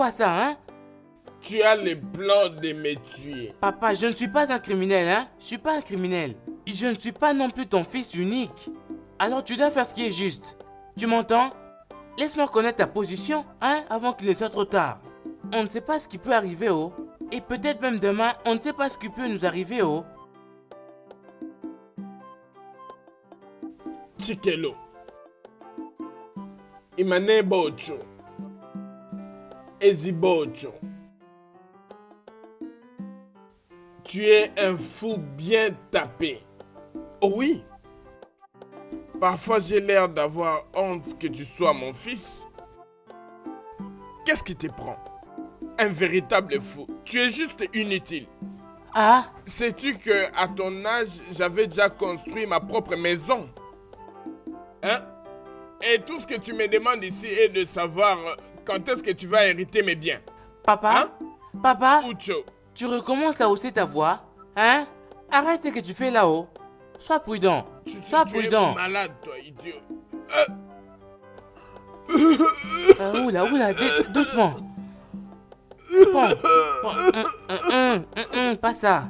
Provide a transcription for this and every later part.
Quoi ça, hein? Tu as le plan de me tuer. Papa, je ne suis pas un criminel, hein? Je suis pas un criminel. Je ne suis pas non plus ton fils unique. Alors tu dois faire ce qui est juste. Tu m'entends? Laisse-moi connaître ta position, hein, avant qu'il ne soit trop tard. On ne sait pas ce qui peut arriver, oh. Et peut-être même demain, on ne sait pas ce qui peut nous arriver, oh. Chikelo. Imane Bocho. Ezibocho. Tu es un fou bien tapé. Oh oui. Parfois j'ai l'air d'avoir honte que tu sois mon fils. Qu'est-ce qui te prend? Un véritable fou. Tu es juste inutile. Ah? Sais-tu que à ton âge, j'avais déjà construit ma propre maison? Hein? Et tout ce que tu me demandes ici est de savoir quand est-ce que tu vas hériter mes biens. Papa? Hein? Papa? Ucho. Tu recommences à hausser ta voix, hein? Arrête ce que tu fais là-haut. Sois prudent. Sois prudent. Tu es malade, toi, idiot. Oula, doucement. Prends. Pas ça.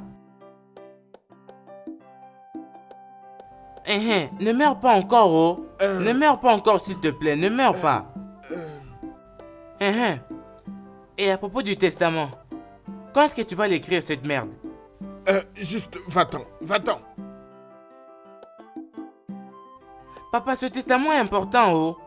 Ne meurs pas encore, oh. Ne meurs pas encore, s'il te plaît. Ne meurs pas. Et à propos du testament, quand est-ce que tu vas l'écrire, cette merde? Juste, va-t'en. Papa, ce testament est important, oh.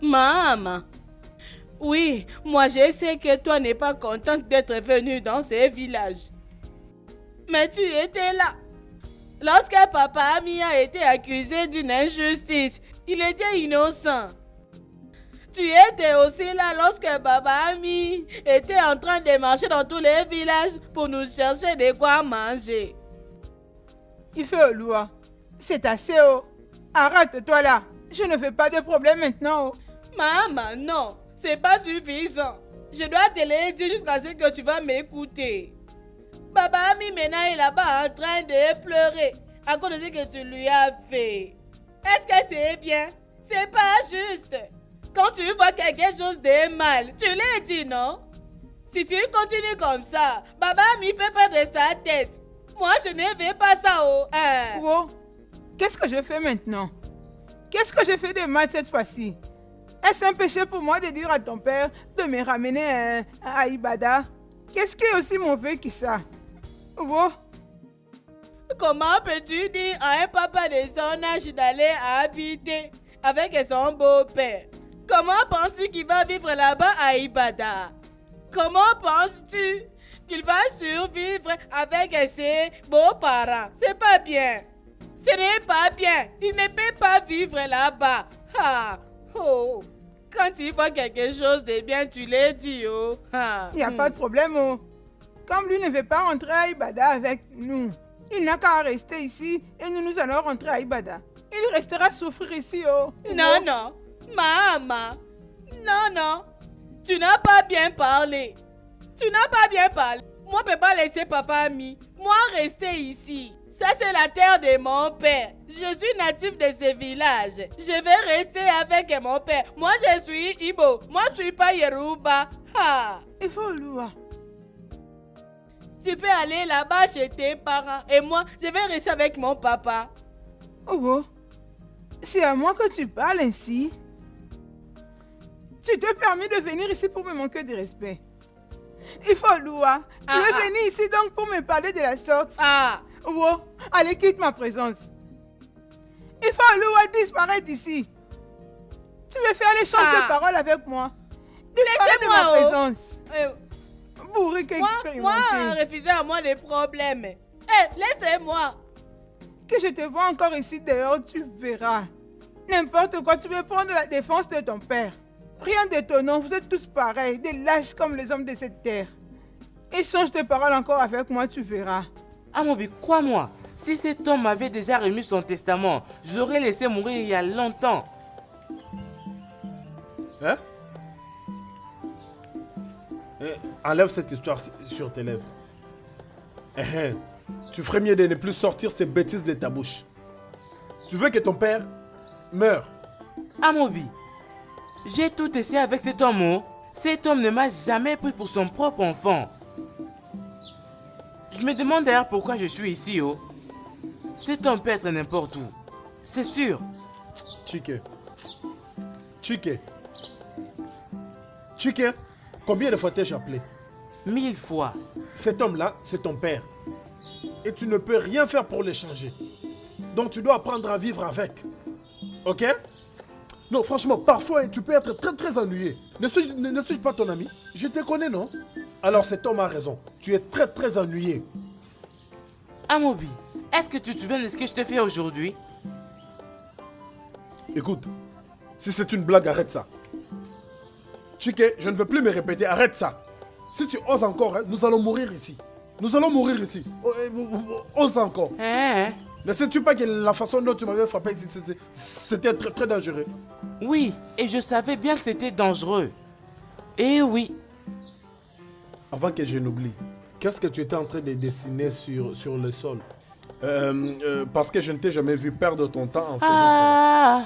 Maman. Oui, moi je sais que toi n'es pas contente d'être venue dans ces villages. Mais tu étais là. Lorsque papa Ami a été accusé d'une injustice, il était innocent. Tu étais aussi là lorsque Baba Ami était en train de marcher dans tous les villages pour nous chercher de quoi manger. Il fait Oloua. C'est assez, oh. Arrête-toi là. Je ne fais pas de problème maintenant, oh. Maman, non. C'est pas suffisant. Je dois te le dire jusqu'à ce que tu vas m'écouter. Baba Ami maintenant est là-bas en train de pleurer à cause de ce que tu lui as fait. Est-ce que c'est bien? C'est pas juste. Quand tu vois quelque chose de mal, tu l'as dit, non? Si tu continues comme ça, Baba Ami peut perdre sa tête. Moi, je ne veux pas ça, oh. Oh, qu'est-ce que je fais maintenant? Qu'est-ce que je fais de mal cette fois-ci? Est-ce un péché pour moi de dire à ton père de me ramener à Ibada? Qu'est-ce qui est aussi mauvais que ça? Oh. Comment peux-tu dire à un papa de son âge d'aller habiter avec son beau-père? Comment penses-tu qu'il va vivre là-bas à Ibada? Comment penses-tu qu'il va survivre avec ses beaux-parents? C'est pas bien. Ce n'est pas bien. Il ne peut pas vivre là-bas. Oh. Quand il voit quelque chose de bien, tu l'as dit, oh. Il n'y a pas de problème, oh. Comme lui ne veut pas rentrer à Ibada avec nous, il n'a qu'à rester ici et nous allons rentrer à Ibada. Il restera souffrir ici, oh. Non. Maman. Non. Tu n'as pas bien parlé. Moi, je ne peux pas laisser papa Ami. Moi, rester ici. Ça, c'est la terre de mon père. Je suis natif de ce village. Je vais rester avec mon père. Moi, je suis Ibo. Moi, je ne suis pas Yoruba. Il faut Oloua. Tu peux aller là-bas chez tes parents. Et moi, je vais rester avec mon papa. Oh, c'est à moi que tu parles ainsi. Tu te permets de venir ici pour me manquer de respect. Il faut Oloua. Tu es venu ici donc pour me parler de la sorte. Oh, allez, quitte ma présence. Il faut Oloua disparaître d'ici. Tu veux faire l'échange de paroles avec moi? Disparaître de ma présence. Bourrique expérimenté. Moi, refuser à moi les problèmes. Laissez-moi. Que je te vois encore ici dehors, tu verras. N'importe quoi, tu veux prendre la défense de ton père. Rien d'étonnant, vous êtes tous pareils, des lâches comme les hommes de cette terre. Échange de paroles encore avec moi, tu verras. Amobi, crois-moi, si cet homme avait déjà remis son testament, je l'aurais laissé mourir il y a longtemps. Hein? Enlève cette histoire sur tes lèvres. Tu ferais mieux de ne plus sortir ces bêtises de ta bouche. Tu veux que ton père meure? Amobi, j'ai tout essayé avec cet homme. Oh. Cet homme ne m'a jamais pris pour son propre enfant. Je me demande d'ailleurs pourquoi je suis ici. Oh. Cet homme peut être n'importe où. C'est sûr. Chike. Chike, combien de fois t'ai-je appelé? 1000 fois. Cet homme-là, c'est ton père. Et tu ne peux rien faire pour l'échanger. Donc tu dois apprendre à vivre avec. Ok? Non, franchement, parfois tu peux être très très ennuyé. Ne suis pas ton ami? Je te connais, non? Alors cet homme a raison. Tu es très très ennuyé. Amobi, est-ce que tu te souviens de ce que je te fais aujourd'hui? Écoute, si c'est une blague, arrête ça. Chike, je ne veux plus me répéter, arrête ça. Si tu oses encore, hein, nous allons mourir ici. Nous allons mourir ici. Ose encore. Ne sais-tu pas que la façon dont tu m'avais frappé ici, c'était très très dangereux? Oui, et je savais bien que c'était dangereux. Eh oui. Avant que je n'oublie, qu'est-ce que tu étais en train de dessiner sur le sol? Parce que je ne t'ai jamais vu perdre ton temps en faisant ça.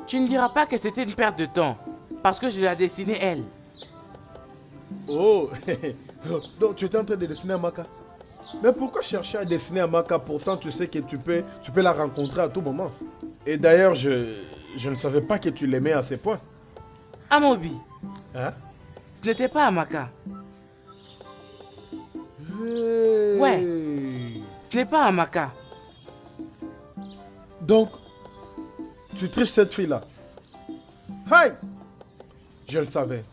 Tu ne diras pas que c'était une perte de temps, parce que je l'ai dessinée elle. Oh, donc tu étais en train de dessiner Amaka. Mais pourquoi chercher à dessiner Amaka? Pourtant tu sais que tu peux la rencontrer à tout moment. Et d'ailleurs, je ne savais pas que tu l'aimais à ce point. Amobi, Hein? ce n'était pas Amaka. Hey. Ouais. Ce n'est pas Amaka. Donc, tu triches cette fille-là. Hey! Je le savais.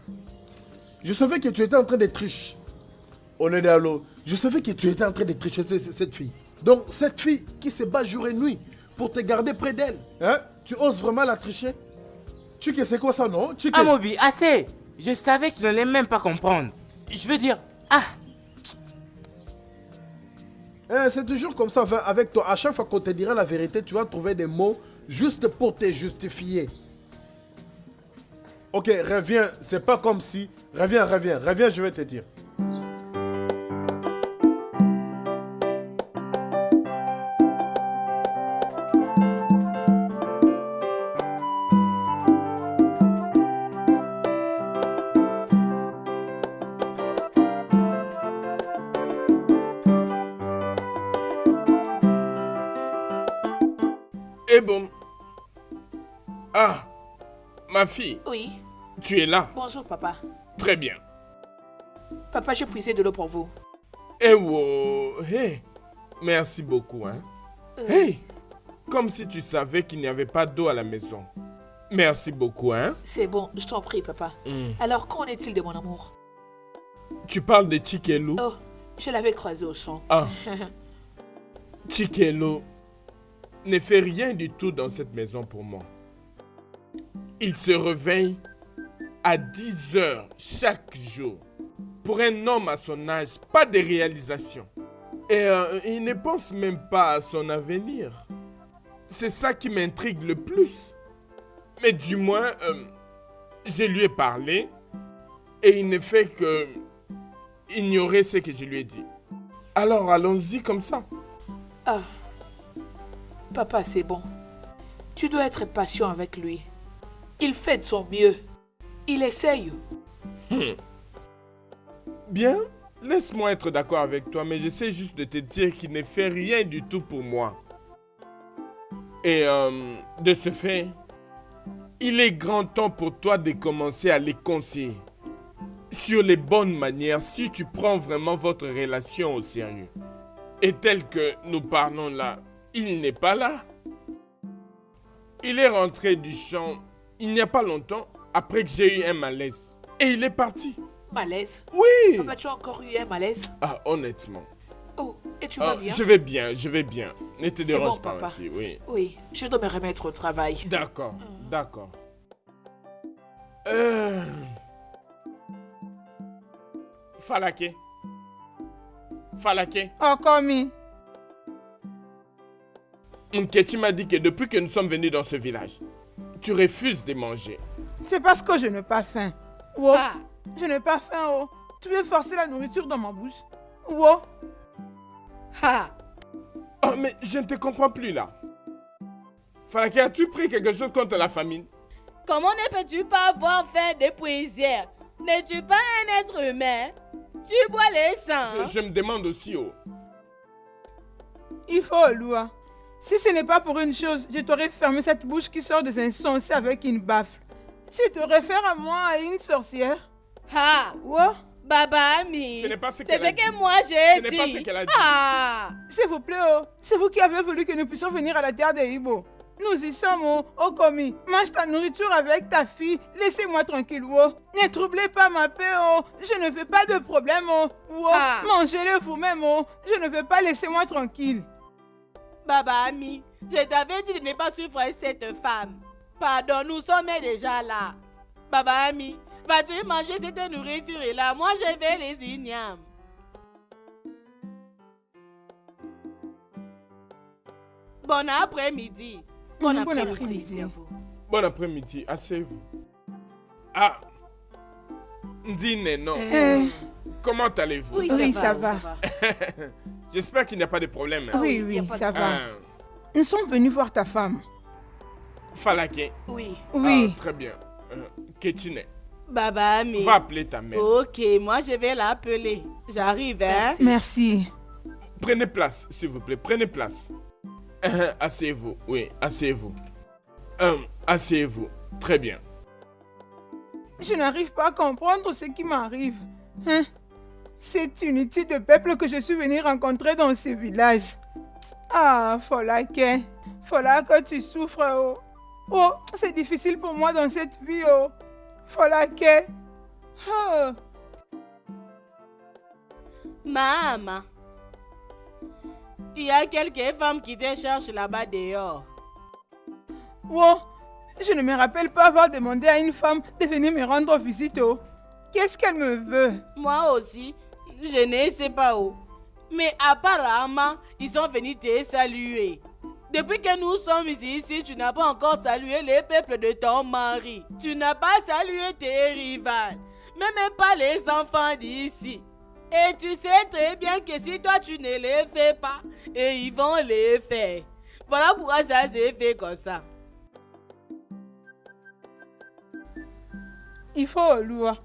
Je savais que tu étais en train de tricher. Onedalo, je savais que tu étais en train de tricher cette fille. Donc, cette fille qui se bat jour et nuit pour te garder près d'elle, hein? Tu oses vraiment la tricher? Chike, c'est quoi ça, non? Chike. Amobi, assez! Je savais que tu n'allais même pas comprendre. Je veux dire, C'est toujours comme ça avec toi. À chaque fois qu'on te dira la vérité, tu vas trouver des mots juste pour te justifier. Ok, reviens. C'est pas comme si... Reviens, je vais te dire. Et bon. Ah, ma fille, Oui. tu es là. Bonjour, papa. Très bien. Papa, j'ai puisé de l'eau pour vous. Eh wow, hey, merci beaucoup, hein. Hey, comme si tu savais qu'il n'y avait pas d'eau à la maison. Merci beaucoup, hein. C'est bon, je t'en prie, papa. Alors, qu'en est-il de mon amour? Tu parles de Chikelo? Oh, je l'avais croisé au champ. Ah. Chikelo ne fait rien du tout dans cette maison pour moi. Il se réveille à 10 heures chaque jour. Pour un homme à son âge, pas de réalisation. Et il ne pense même pas à son avenir. C'est ça qui m'intrigue le plus. Mais du moins, je lui ai parlé et il ne fait que ignorer ce que je lui ai dit. Alors allons-y comme ça. Ah, papa, c'est bon. Tu dois être patient avec lui. Il fait de son mieux. Il essaye. Bien, laisse-moi être d'accord avec toi, mais j'essaie juste de te dire qu'il ne fait rien du tout pour moi. Et de ce fait, il est grand temps pour toi de commencer à les conseiller sur les bonnes manières si tu prends vraiment votre relation au sérieux. Et tel que nous parlons là, il n'est pas là. Il est rentré du champ il n'y a pas longtemps après que j'ai eu un malaise. Et il est parti. Malaise? Oui! Papa, tu as encore eu un malaise? Ah, honnêtement. Oh, et tu vas bien? Je vais bien. Ne te dérange bon, pas, papa. ma fille, oui. Oui, je dois me remettre au travail. D'accord. Falake. Oh, commis. Nkechi m'a dit que depuis que nous sommes venus dans ce village, tu refuses de manger. C'est parce que je n'ai pas faim. Oh, Ah. je n'ai pas faim, oh. Tu veux forcer la nourriture dans ma bouche? Oh. Ha! Oh, mais je ne te comprends plus là. Falake, as-tu pris quelque chose contre la famine? Comment ne peux-tu pas avoir fait des poussières? N'es-tu pas un être humain? Tu bois les sangs. Je me demande aussi, oh. Il faut, Loua. Si ce n'est pas pour une chose, je t'aurais fermé cette bouche qui sort des insensés avec une baffle. Tu te réfères à moi, à une sorcière? Ah! What? Baba Ami, Ce n'est pas ce c'est qu'elle ce a que dit. moi j'ai dit. Ce n'est pas ce qu'elle a dit. Ah! S'il vous plaît, oh. C'est vous qui avez voulu que nous puissions venir à la terre des Ibo. Nous y sommes, oh. Oh, commis, mange ta nourriture avec ta fille. Laissez-moi tranquille, oh. Ne troublez pas ma paix, oh. Je ne veux pas de problème, oh. Oh. Ah. Mangez-le vous-même, oh. Je ne veux pas, laissez-moi tranquille. Baba Ami, je t'avais dit de ne pas suivre cette femme. Pardon, nous sommes déjà là. Baba Ami, vas-tu manger cette nourriture-là? Moi, je vais les ignames. Bon après-midi. Bon Bon après-midi. après-midi. c'est vous. Bon après-midi, asseyez-vous. Ah, Ndine, non. Comment allez-vous? Oui, ça va. J'espère qu'il n'y a pas de problème. hein. Oui, y a oui, pas de ça va. Ah, Nous sommes venus voir ta femme. Falake. Oui. Oui. Ah, très bien. Ketine, Baba Ami. va appeler ta mère. Ok, moi je vais l'appeler. J'arrive, hein? Merci. Prenez place, s'il vous plaît. Prenez place. Asseyez-vous. Oui, asseyez-vous. Asseyez-vous. Très bien. Je n'arrive pas à comprendre ce qui m'arrive. Hein? C'est inutile de peuple que je suis venu rencontrer dans ce village. Ah, Folake. Folake, que tu souffres, oh. Oh, c'est difficile pour moi dans cette vie, oh. Folake. Oh. Maman. Il y a quelques femmes qui te cherchent là-bas dehors. Oh, je ne me rappelle pas avoir demandé à une femme de venir me rendre visite, oh. Qu'est-ce qu'elle me veut? Moi aussi, je ne sais pas où. Mais apparemment, ils sont venus te saluer. Depuis que nous sommes ici, tu n'as pas encore salué les peuples de ton mari. Tu n'as pas salué tes rivales. Même pas les enfants d'ici. Et tu sais très bien que si toi tu ne les fais pas, et ils vont les faire. Voilà pourquoi ça s'est fait comme ça. Il faut, Loua.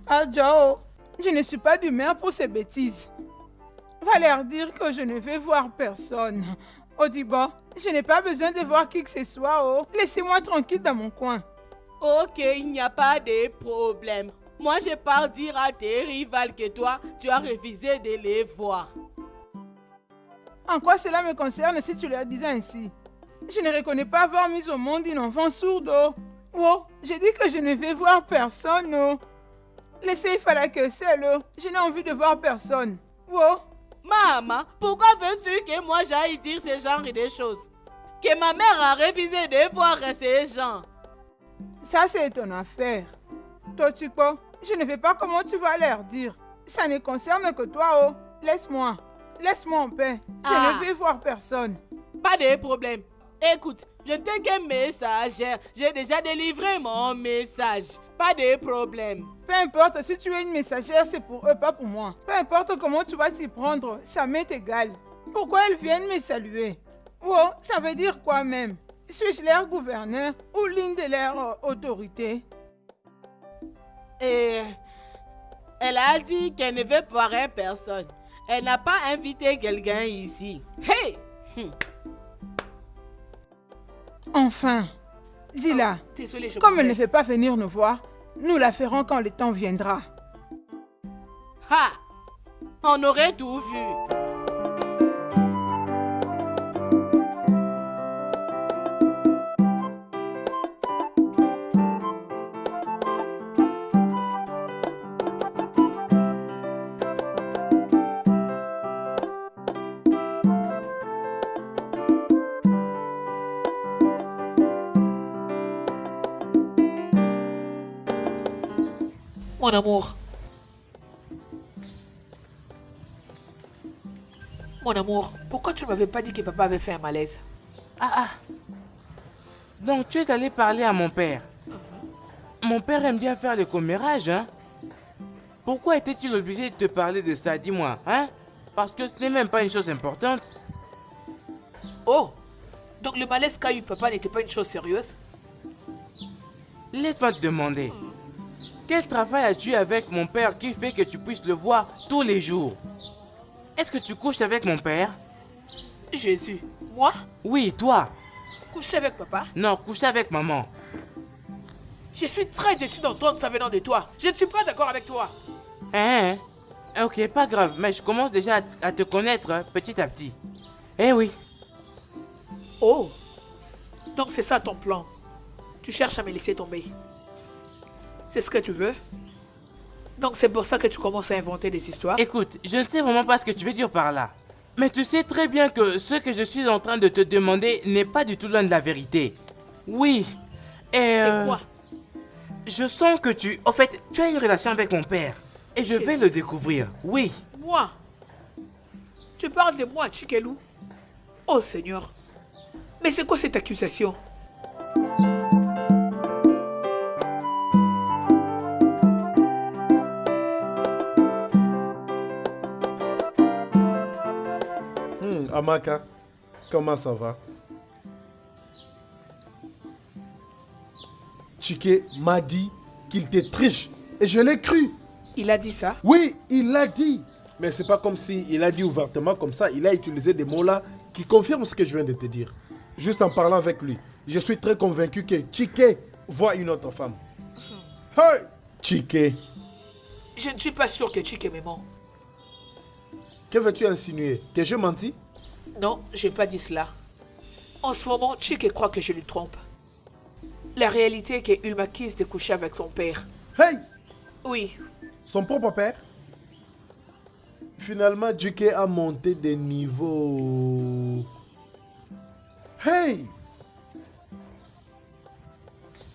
Adjo, je ne suis pas d'humeur pour ces bêtises. Va leur dire que je ne vais voir personne. Odibo, je n'ai pas besoin de voir qui que ce soit, oh. Laissez-moi tranquille dans mon coin. Ok, il n'y a pas de problème. Moi, je pars dire à tes rivales que toi, tu as refusé de les voir. En quoi cela me concerne si tu leur disais ainsi? Je ne reconnais pas avoir mis au monde une enfant sourde, oh. Oh, j'ai dit que je ne vais voir personne, oh. Laissez Falake seul, oh. Je n'ai envie de voir personne. Oh. Maman, pourquoi veux-tu que moi j'aille dire ce genre de choses? Que ma mère a refusé de voir ces gens. Ça, c'est ton affaire. Toi, Chico, je ne sais pas comment tu vas leur dire. Ça ne concerne que toi, oh. Laisse-moi. Laisse-moi en paix. Je ne vais voir personne. Pas de problème. Écoute, je t'ai qu'un messagère. J'ai déjà délivré mon message. Pas de problème. Peu importe, si tu es une messagère, c'est pour eux, pas pour moi. Peu importe comment tu vas t'y prendre, ça m'est égal. Pourquoi elles viennent me saluer? Oh, ça veut dire quoi même? Suis-je leur gouverneur ou l'une de leurs autorités? Et elle a dit qu'elle ne veut voir personne. Elle n'a pas invité quelqu'un ici. Hey! Enfin, dis-la, Désolée, je comme elle ne comprends. veut pas venir nous voir, nous la ferons quand le temps viendra. Ha! On aurait tout vu. Mon amour. Mon amour, pourquoi tu ne m'avais pas dit que papa avait fait un malaise? Donc tu es allé parler à mon père. Mon père aime bien faire le commérage, hein? Pourquoi était-il obligé de te parler de ça, dis-moi, hein? Parce que ce n'est même pas une chose importante. Oh, Donc le malaise qu'a eu papa n'était pas une chose sérieuse? Laisse-moi te demander. Quel travail as-tu avec mon père qui fait que tu puisses le voir tous les jours? Est-ce que tu couches avec mon père? Jésus, moi? Oui, toi. Coucher avec papa? Non, coucher avec maman. Je suis très déçu d'entendre ça venant de toi. Je ne suis pas d'accord avec toi. Hein? Ok, pas grave, mais je commence déjà à te connaître petit à petit. Eh oui. Oh, donc c'est ça ton plan. Tu cherches à me laisser tomber. C'est ce que tu veux? Donc c'est pour ça que tu commences à inventer des histoires? Écoute, je ne sais vraiment pas ce que tu veux dire par là. Mais tu sais très bien que ce que je suis en train de te demander n'est pas du tout loin de la vérité. Oui. Et quoi? Je sens que tu... En fait, tu as une relation avec mon père. Et je vais le découvrir. Oui. Moi? Tu parles de moi, Chikelou? Oh Seigneur. Mais c'est quoi cette accusation? Amaka, comment ça va? Chike m'a dit qu'il te triche et je l'ai cru. Il a dit ça? Oui, il l'a dit. Mais c'est pas comme si il a dit ouvertement comme ça. Il a utilisé des mots là qui confirment ce que je viens de te dire. Juste en parlant avec lui, je suis très convaincu que Chike voit une autre femme. Hey, Chike. Je ne suis pas sûr que Chike me ment. Que veux-tu insinuer? Que je mentis? Non, je n'ai pas dit cela. En ce moment, Chike croit que je lui trompe. La réalité est qu'il m'accuse de coucher avec son père. Hey! Oui. Son propre père? Finalement, Chike a monté des niveaux. Hey!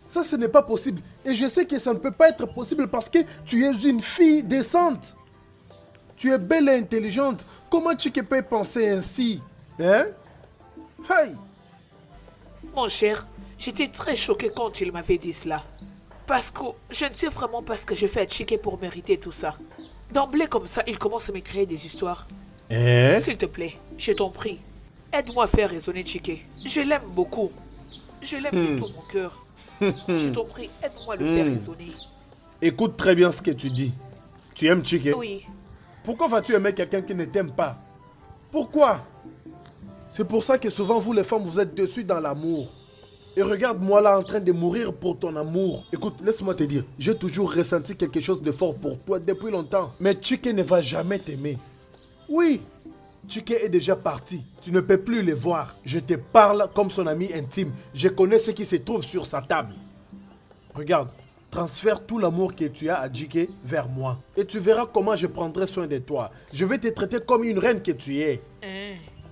Ça, ce n'est pas possible. Et je sais que ça ne peut pas être possible parce que tu es une fille décente. Tu es belle et intelligente. Comment Chike peut penser ainsi? Hein? Hey! Mon cher, j'étais très choquée quand il m'avait dit cela. Parce que je ne sais vraiment pas ce que je fais à Chike pour mériter tout ça. D'emblée comme ça, il commence à me créer des histoires. Hein? S'il te plaît, je t'en prie. Aide-moi à faire raisonner Chike. Je l'aime beaucoup. Je l'aime de tout mon cœur. Je t'en prie, aide-moi à le faire raisonner. Écoute très bien ce que tu dis. Tu aimes Chike? Oui. Pourquoi vas-tu aimer quelqu'un qui ne t'aime pas? Pourquoi? C'est pour ça que souvent vous les femmes vous êtes dessus dans l'amour. Et regarde-moi là en train de mourir pour ton amour. Écoute, laisse-moi te dire, j'ai toujours ressenti quelque chose de fort pour toi depuis longtemps. Mais Chike ne va jamais t'aimer. Oui, Chike est déjà parti. Tu ne peux plus le voir. Je te parle comme son ami intime. Je connais ce qui se trouve sur sa table. Regarde, transfère tout l'amour que tu as à Chike vers moi. Et tu verras comment je prendrai soin de toi. Je vais te traiter comme une reine que tu es.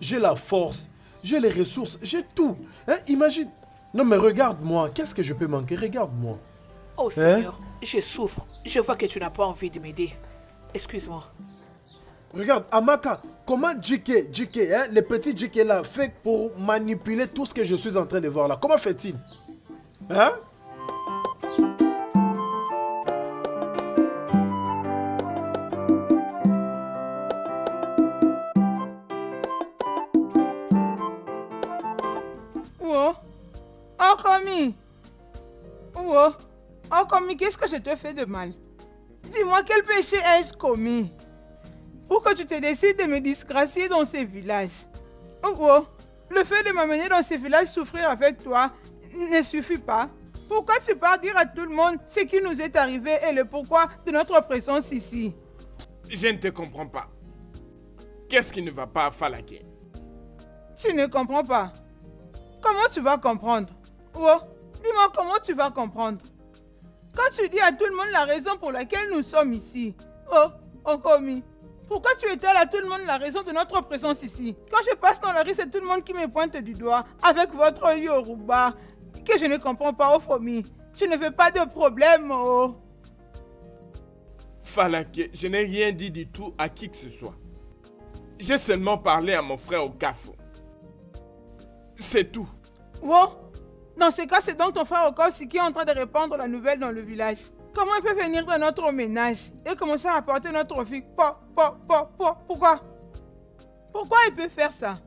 J'ai la force, j'ai les ressources, j'ai tout. Hein, imagine. Non mais regarde-moi, qu'est-ce que je peux manquer? Regarde-moi. Oh Seigneur, je souffre. Je vois que tu n'as pas envie de m'aider. Excuse-moi. Regarde, Amaka, comment Chike, hein, le petit Chike là, fait pour manipuler tout ce que je suis en train de voir là? Comment fait-il? Hein? Oh, Komi, qu'est-ce que je te fais de mal? Dis-moi, quel péché ai-je commis pour que tu te décides de me disgracier dans ces villages? Oh, le fait de m'amener dans ces villages souffrir avec toi ne suffit pas. Pourquoi tu pars dire à tout le monde ce qui nous est arrivé et le pourquoi de notre présence ici? Je ne te comprends pas. Qu'est-ce qui ne va pas à Falaké? Tu ne comprends pas. Comment tu vas comprendre? Oh, dis-moi comment tu vas comprendre. Quand tu dis à tout le monde la raison pour laquelle nous sommes ici. Oh, Komi, pourquoi tu étales à tout le monde la raison de notre présence ici? Quand je passe dans la rue, c'est tout le monde qui me pointe du doigt avec votre Yoruba que je ne comprends pas, oh Fomi. Tu ne veux pas de problème, oh. Falaké, je n'ai rien dit du tout à qui que ce soit. J'ai seulement parlé à mon frère au Kafo. C'est tout. Oh, dans ce cas, c'est donc ton frère Okosi qui est en train de répandre la nouvelle dans le village. Comment il peut venir dans notre ménage et commencer à apporter notre fille? Pourquoi? Pourquoi il peut faire ça?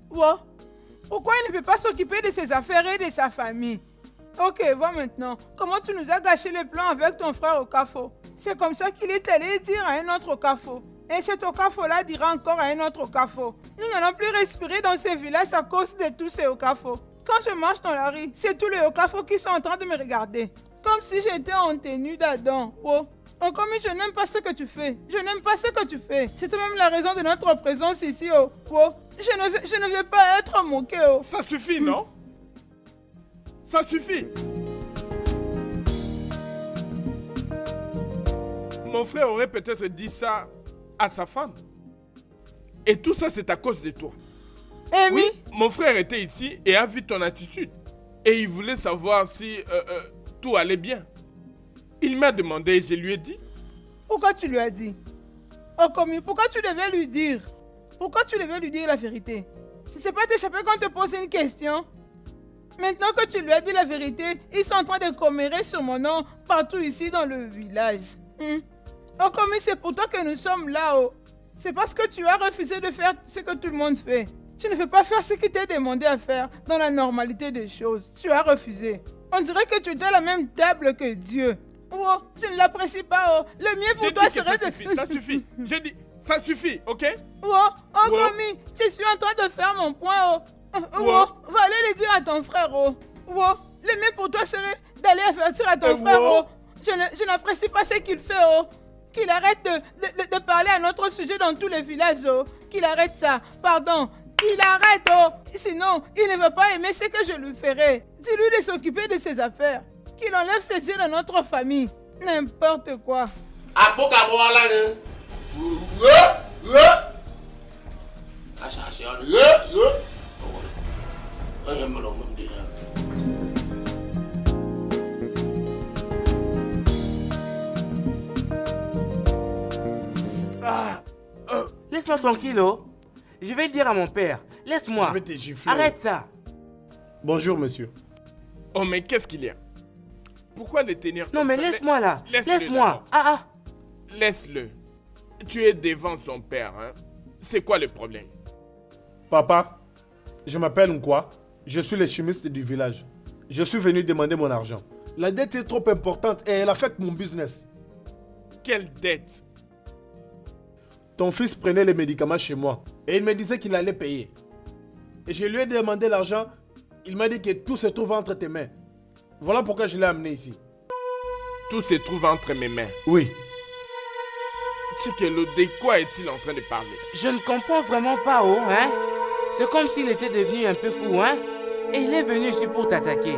Oh, Pourquoi il ne peut pas s'occuper de ses affaires et de sa famille? Ok, vois maintenant. Comment tu nous as gâché les plans avec ton frère Okafo? C'est comme ça qu'il est allé dire à un autre Okafo. Et cet Okafo-là dira encore à un autre Okafo. Nous n'allons plus respirer dans ces villages à cause de tous ces Okafo. Quand je marche dans la rue, c'est tous les Okafo qui sont en train de me regarder. Comme si j'étais en tenue d'Adam. Oh. Encore mais je n'aime pas ce que tu fais. Je n'aime pas ce que tu fais. C'est même la raison de notre présence ici. Oh. Oh. Je ne veux pas être moqué. Oh. Ça suffit, non? Ça suffit. Mon frère aurait peut-être dit ça à sa femme. Et tout ça, c'est à cause de toi. Amy? Oui, mon frère était ici et a vu ton attitude. Et il voulait savoir si tout allait bien. Il m'a demandé et je lui ai dit. Pourquoi tu lui as dit? Oh, Komi, pourquoi tu devais lui dire? Pourquoi tu devais lui dire la vérité? Si c'est pas t'échapper quand on te pose une question. Maintenant que tu lui as dit la vérité, ils sont en train de commérer sur mon nom partout ici dans le village. Oh, Komi, c'est pour toi que nous sommes là. Oh. C'est parce que tu as refusé de faire ce que tout le monde fait. Tu ne veux pas faire ce qui t'est demandé à faire dans la normalité des choses. Tu as refusé. On dirait que tu es à la même table que Dieu. Oh, je ne l'apprécie pas. Oh. Le mieux pour toi serait de... Ça suffit. J'ai dit, ça suffit, ok? Oh, Komi, je suis en train de faire mon point. Va aller le dire à ton frère. Le mieux pour toi serait d'aller avertir à ton frère. Je n'apprécie pas ce qu'il fait. Qu'il arrête de parler à notre sujet dans tous les villages. Qu'il arrête ça. Pardon. Qu'il arrête. Sinon, il ne va pas aimer ce que je lui ferai. Dis-lui de s'occuper de ses affaires. Qu'il enlève ses yeux de notre famille. N'importe quoi. Laisse-moi tranquille, oh. Je vais le dire à mon père. Laisse-moi. Je vais te gifler. Arrête ça. Bonjour, monsieur. Oh, mais qu'est-ce qu'il y a? Pourquoi le tenir Non, comme mais ça? laisse-moi là. Laisse-le Laisse-moi. d'abord. Laisse-le. Tu es devant son père, hein? C'est quoi le problème? Papa, je m'appelle Nkwa. Je suis le chimiste du village. Je suis venu demander mon argent. La dette est trop importante et elle affecte mon business. Quelle dette? Ton fils prenait les médicaments chez moi et il me disait qu'il allait payer. Et je lui ai demandé l'argent. Il m'a dit que tout se trouve entre tes mains. Voilà pourquoi je l'ai amené ici. Tout se trouve entre mes mains. Oui. Chikelo, de quoi est-il en train de parler? Je ne comprends vraiment pas, oh, hein. C'est comme s'il était devenu un peu fou, hein. Et il est venu ici pour t'attaquer.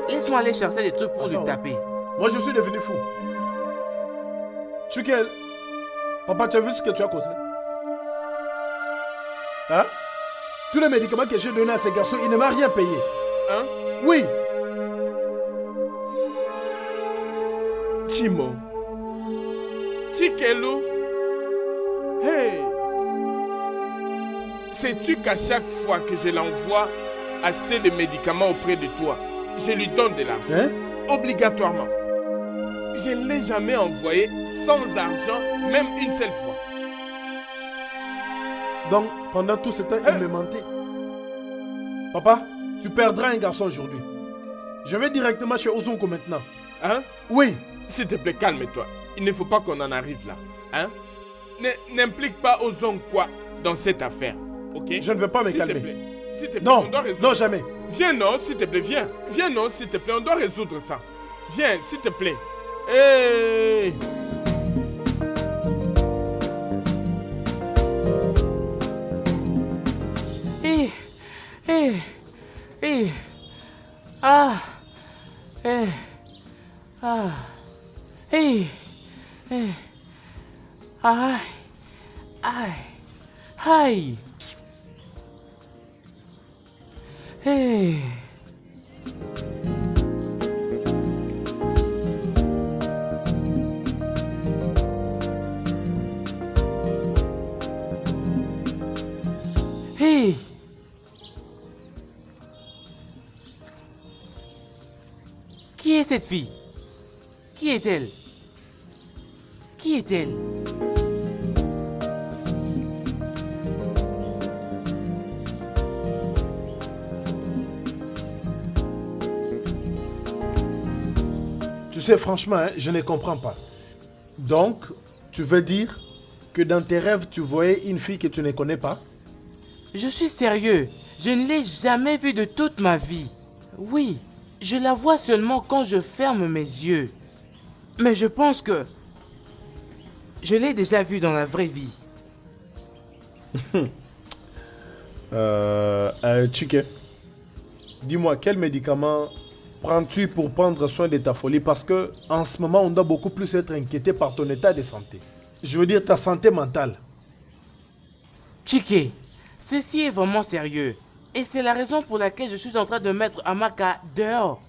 Laisse-moi aller chercher des trucs pour lui taper. Moi, je suis devenu fou. Chikel, papa, tu as vu ce que tu as causé? Hein? Tous les médicaments que j'ai donnés à ces garçons, il ne m'a rien payé. Hein? Oui. Chimo. Chikelo. Hey! Sais-tu qu'à chaque fois que je l'envoie acheter des médicaments auprès de toi, je lui donne de l'argent? Hein? Obligatoirement. Je ne l'ai jamais envoyé sans argent, même une seule fois. Donc, pendant tout ce temps, il me mentait. Papa, tu perdras un garçon aujourd'hui. Je vais directement chez Ozonko maintenant. Hein? Oui. S'il te plaît, calme-toi. Il ne faut pas qu'on en arrive là. Hein? N'implique pas Ozonko dans cette affaire. Ok? Je ne veux pas me calmer. S'il te plaît, Non, on doit résoudre non, ça. jamais. Viens, non, s'il te plaît, viens. Viens, non, s'il te plaît, on doit résoudre ça. Viens, s'il te plaît. Hey! Aïe. Hey. Hey. Qui est cette fille? Qui est-elle? Qui est-elle? sais, franchement, hein, je ne comprends pas. Donc, tu veux dire que dans tes rêves, tu voyais une fille que tu ne connais pas? Je suis sérieux. Je ne l'ai jamais vue de toute ma vie. Oui, je la vois seulement quand je ferme mes yeux. Mais je pense que je l'ai déjà vue dans la vraie vie. Chike, dis-moi, quel médicament prends-tu pour prendre soin de ta folie? Parce que en ce moment, on doit beaucoup plus être inquiété par ton état de santé. Je veux dire ta santé mentale. Chike, ceci est vraiment sérieux. Et c'est la raison pour laquelle je suis en train de mettre Amaka dehors.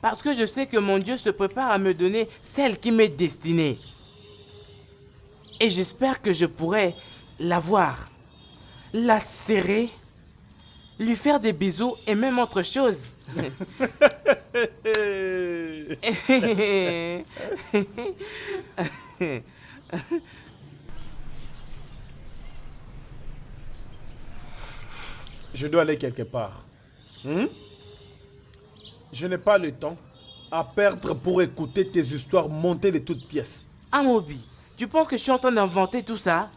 Parce que je sais que mon Dieu se prépare à me donner celle qui m'est destinée. Et j'espère que je pourrai la voir, la serrer, lui faire des bisous et même autre chose. Je dois aller quelque part. Je n'ai pas le temps à perdre pour écouter tes histoires montées de toutes pièces. Amobi, tu penses que je suis en train d'inventer tout ça?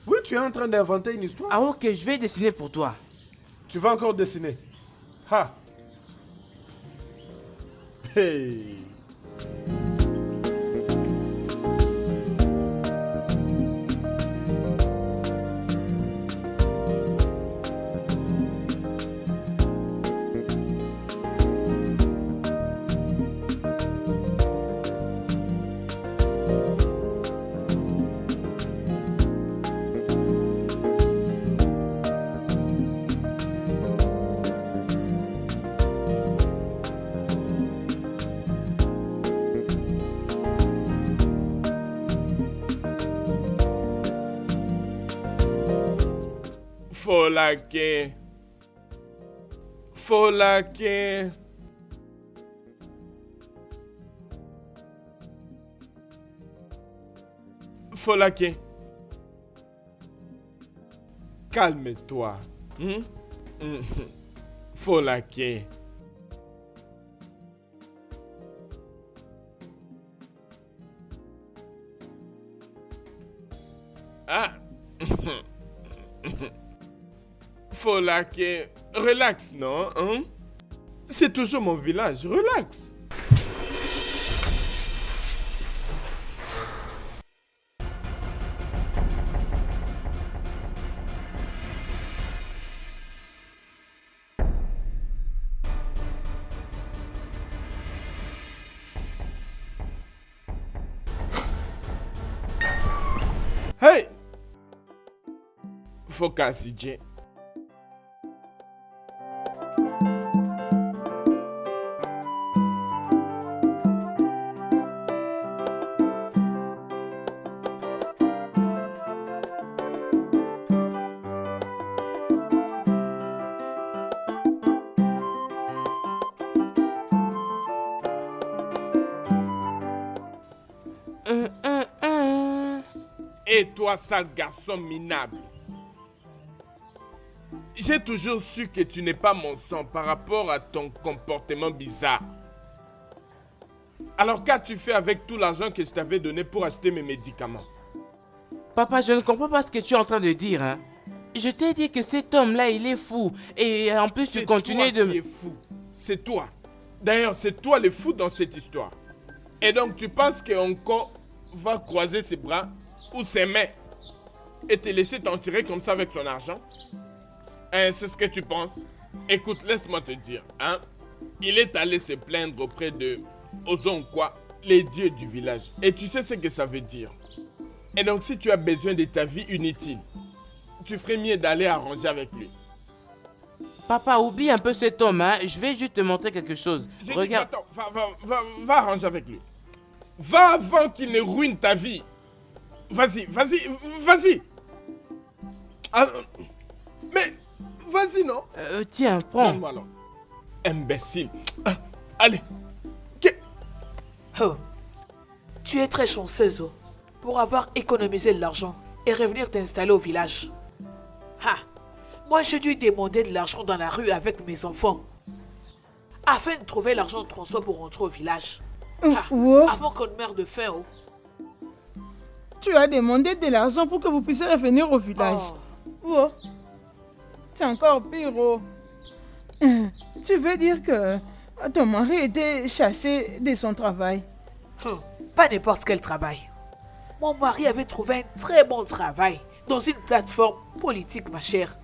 Oui, tu es en train d'inventer une histoire. Ah ok, je vais dessiner pour toi. Tu vas encore dessiner. Ha! Hey! Folake. Folake. Folake. Calme-toi. Folake. Ah. Folake, relax, non? Hein? C'est toujours mon village, relax. Hey! Focus, CJ. Et toi, sale garçon minable. J'ai toujours su que tu n'es pas mon sang par rapport à ton comportement bizarre. Alors qu'as-tu fait avec tout l'argent que je t'avais donné pour acheter mes médicaments? Papa, je ne comprends pas ce que tu es en train de dire, hein. Je t'ai dit que cet homme-là, il est fou. Et en plus, tu continues de... C'est toi qui es fou. C'est toi. D'ailleurs, c'est toi le fou dans cette histoire. Et donc, tu penses qu'Onko va croiser ses bras ou ses mains et te laisser t'en tirer comme ça avec son argent? Hein, c'est ce que tu penses? Écoute, laisse-moi te dire, hein. Il est allé se plaindre auprès de Ozonkwa, les dieux du village. Et tu sais ce que ça veut dire. Et donc, si tu as besoin de ta vie inutile, tu ferais mieux d'aller arranger avec lui. Papa, oublie un peu cet homme, hein. Je vais juste te montrer quelque chose. Regarde. Attends, va arranger avec lui. Va avant qu'il ne ruine ta vie. Vas-y. Ah, mais, vas-y, non? Tiens, prends. Donne-moi alors. Imbécile. Ah, allez. Oh, tu es très chanceuse pour avoir économisé de l'argent et revenir t'installer au village. Ha! Moi, j'ai dû demander de l'argent dans la rue avec mes enfants afin de trouver l'argent de transport pour rentrer au village. Avant qu'on meure de faim. Tu as demandé de l'argent pour que vous puissiez revenir au village. C'est encore pire. Tu veux dire que ton mari était chassé de son travail? Pas n'importe quel travail. Mon mari avait trouvé un très bon travail dans une plateforme politique, ma chère.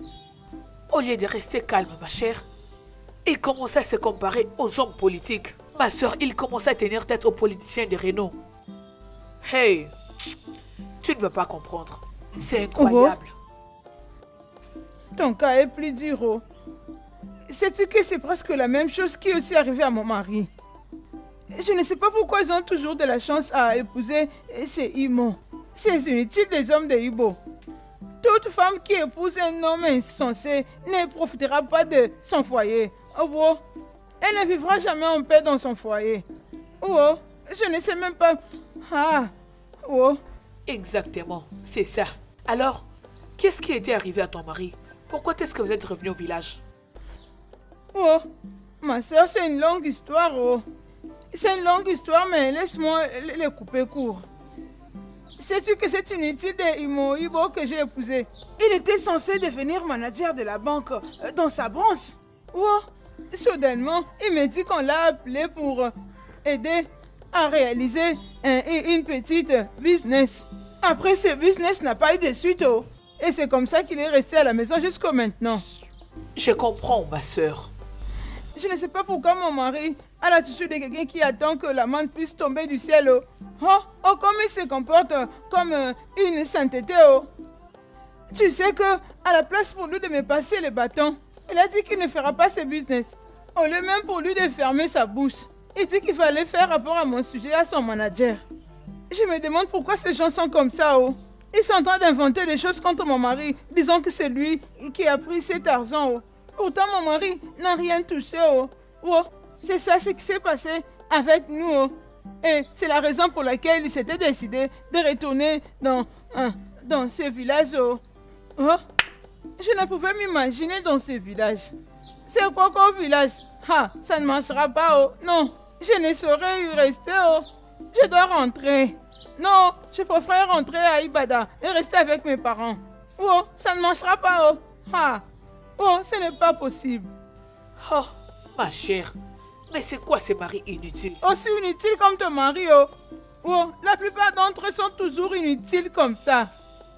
Au lieu de rester calme, ma chère, il commençait à se comparer aux hommes politiques. Ma soeur, il commençait à tenir tête aux politiciens de renom. Hey, tu ne veux pas comprendre. C'est incroyable. Ton cas est plus dur. Sais-tu que c'est presque la même chose qui est aussi arrivé à mon mari? Je ne sais pas pourquoi ils ont toujours de la chance à épouser ces Imo. C'est inutile des hommes de Ibo. Toute femme qui épouse un homme insensé ne profitera pas de son foyer. Elle ne vivra jamais en paix dans son foyer. Je ne sais même pas. Exactement, c'est ça. Alors, qu'est-ce qui était arrivé à ton mari? Pourquoi est-ce que vous êtes revenu au village? Ma soeur, c'est une longue histoire. C'est une longue histoire, mais laisse-moi le couper court. Sais-tu que c'est inutile de Ibo que j'ai épousé? Il était censé devenir manager de la banque dans sa branche. Soudainement, il me dit qu'on l'a appelé pour aider à réaliser une petite business. Après, ce business n'a pas eu de suite. Et c'est comme ça qu'il est resté à la maison jusqu'à maintenant. Je comprends, ma soeur. Je ne sais pas pourquoi mon mari a l'attitude de quelqu'un qui attend que la manne puisse tomber du ciel. Comme il se comporte comme une sainteté. Tu sais que à la place pour lui de me passer le bâton, il a dit qu'il ne fera pas ce business. Au lieu même pour lui de fermer sa bouche, il dit qu'il fallait faire rapport à mon sujet à son manager. Je me demande pourquoi ces gens sont comme ça. Ils sont en train d'inventer des choses contre mon mari, disant que c'est lui qui a pris cet argent. Pourtant, mon mari n'a rien touché. C'est ça ce qui s'est passé avec nous. Et c'est la raison pour laquelle il s'était décidé de retourner dans ces villages. Je ne pouvais m'imaginer dans ces villages. C'est quoi comme village? Ça ne marchera pas. Non, je ne saurais y rester. Je dois rentrer. Non, je préfère rentrer à Ibada et rester avec mes parents. Ça ne marchera pas. Ce n'est pas possible. Ma chère, mais c'est quoi ces maris inutiles? Aussi inutiles comme ton mari. La plupart d'entre eux sont toujours inutiles comme ça.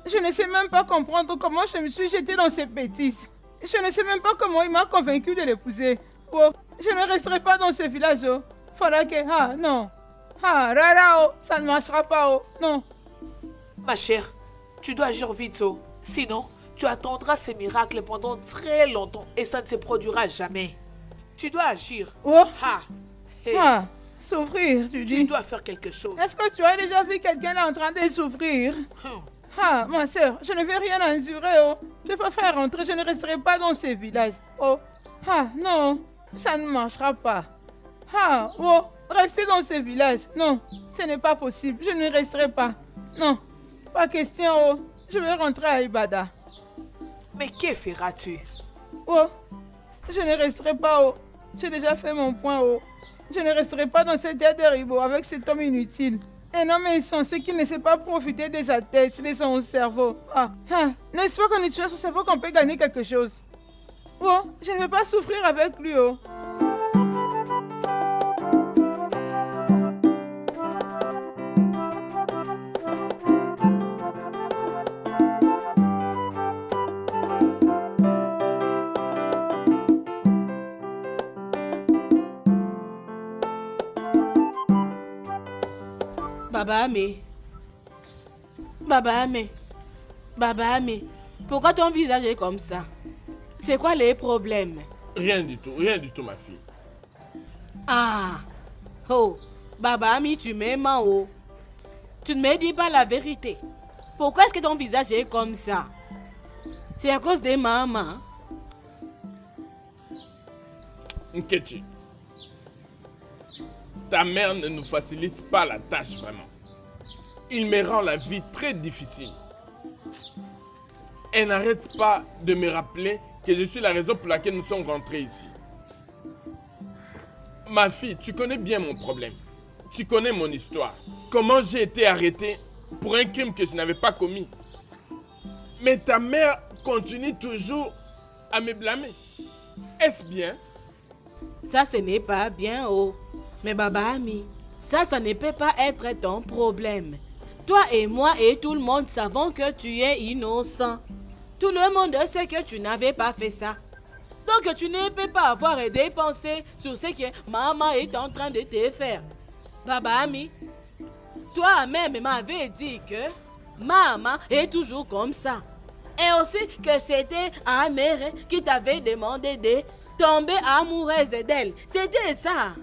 Je ne sais même pas comprendre comment je me suis jetée dans ces bêtises. Je ne sais même pas comment il m'a convaincu de l'épouser. Je ne resterai pas dans ce village. Faudra que... non. Rara, ça ne marchera pas. Non. Ma chère, tu dois agir vite. Sinon, tu attendras ces miracles pendant très longtemps et ça ne se produira jamais. Tu dois agir. Souffrir, tu dis. Tu dois faire quelque chose. Est-ce que tu as déjà vu quelqu'un là en train de souffrir? Ma soeur, je ne vais rien endurer. Je préfère rentrer, je ne resterai pas dans ces villages. Non, ça ne marchera pas. Rester dans ces villages, non, ce n'est pas possible. Je ne resterai pas. Non, pas question. Je vais rentrer à Ibada. Mais que feras-tu? Je ne resterai pas. J'ai déjà fait mon point. Je ne resterai pas dans cette terre de Ribo avec cet homme inutile. Un homme insensé qui ne sait pas profiter de sa tête, de son cerveau. N'est-ce pas qu'en utilisant son cerveau qu'on peut gagner quelque chose? Je ne veux pas souffrir avec lui. Baba Amé, pourquoi ton visage est comme ça? C'est quoi les problèmes? Rien du tout, ma fille. Baba Amé, tu m'aimes Tu ne me dis pas la vérité. Pourquoi est-ce que ton visage est comme ça? C'est à cause de maman. Nkechi, ta mère ne nous facilite pas la tâche vraiment. Il me rend la vie très difficile. Elle n'arrête pas de me rappeler que je suis la raison pour laquelle nous sommes rentrés ici. Ma fille, tu connais bien mon problème. Tu connais mon histoire. Comment j'ai été arrêté pour un crime que je n'avais pas commis. Mais ta mère continue toujours à me blâmer. Est-ce bien? Ça, ce n'est pas bien, oh. Mais Baba Ami, ça ne peut pas être ton problème. Toi et moi et tout le monde savons que tu es innocent. Tout le monde sait que tu n'avais pas fait ça. Donc tu ne peux pas avoir des pensées sur ce que maman est en train de te faire. Baba Ami, toi-même m'avais dit que maman est toujours comme ça. Et aussi que c'était un mère qui t'avait demandé de tomber amoureuse d'elle. C'était ça.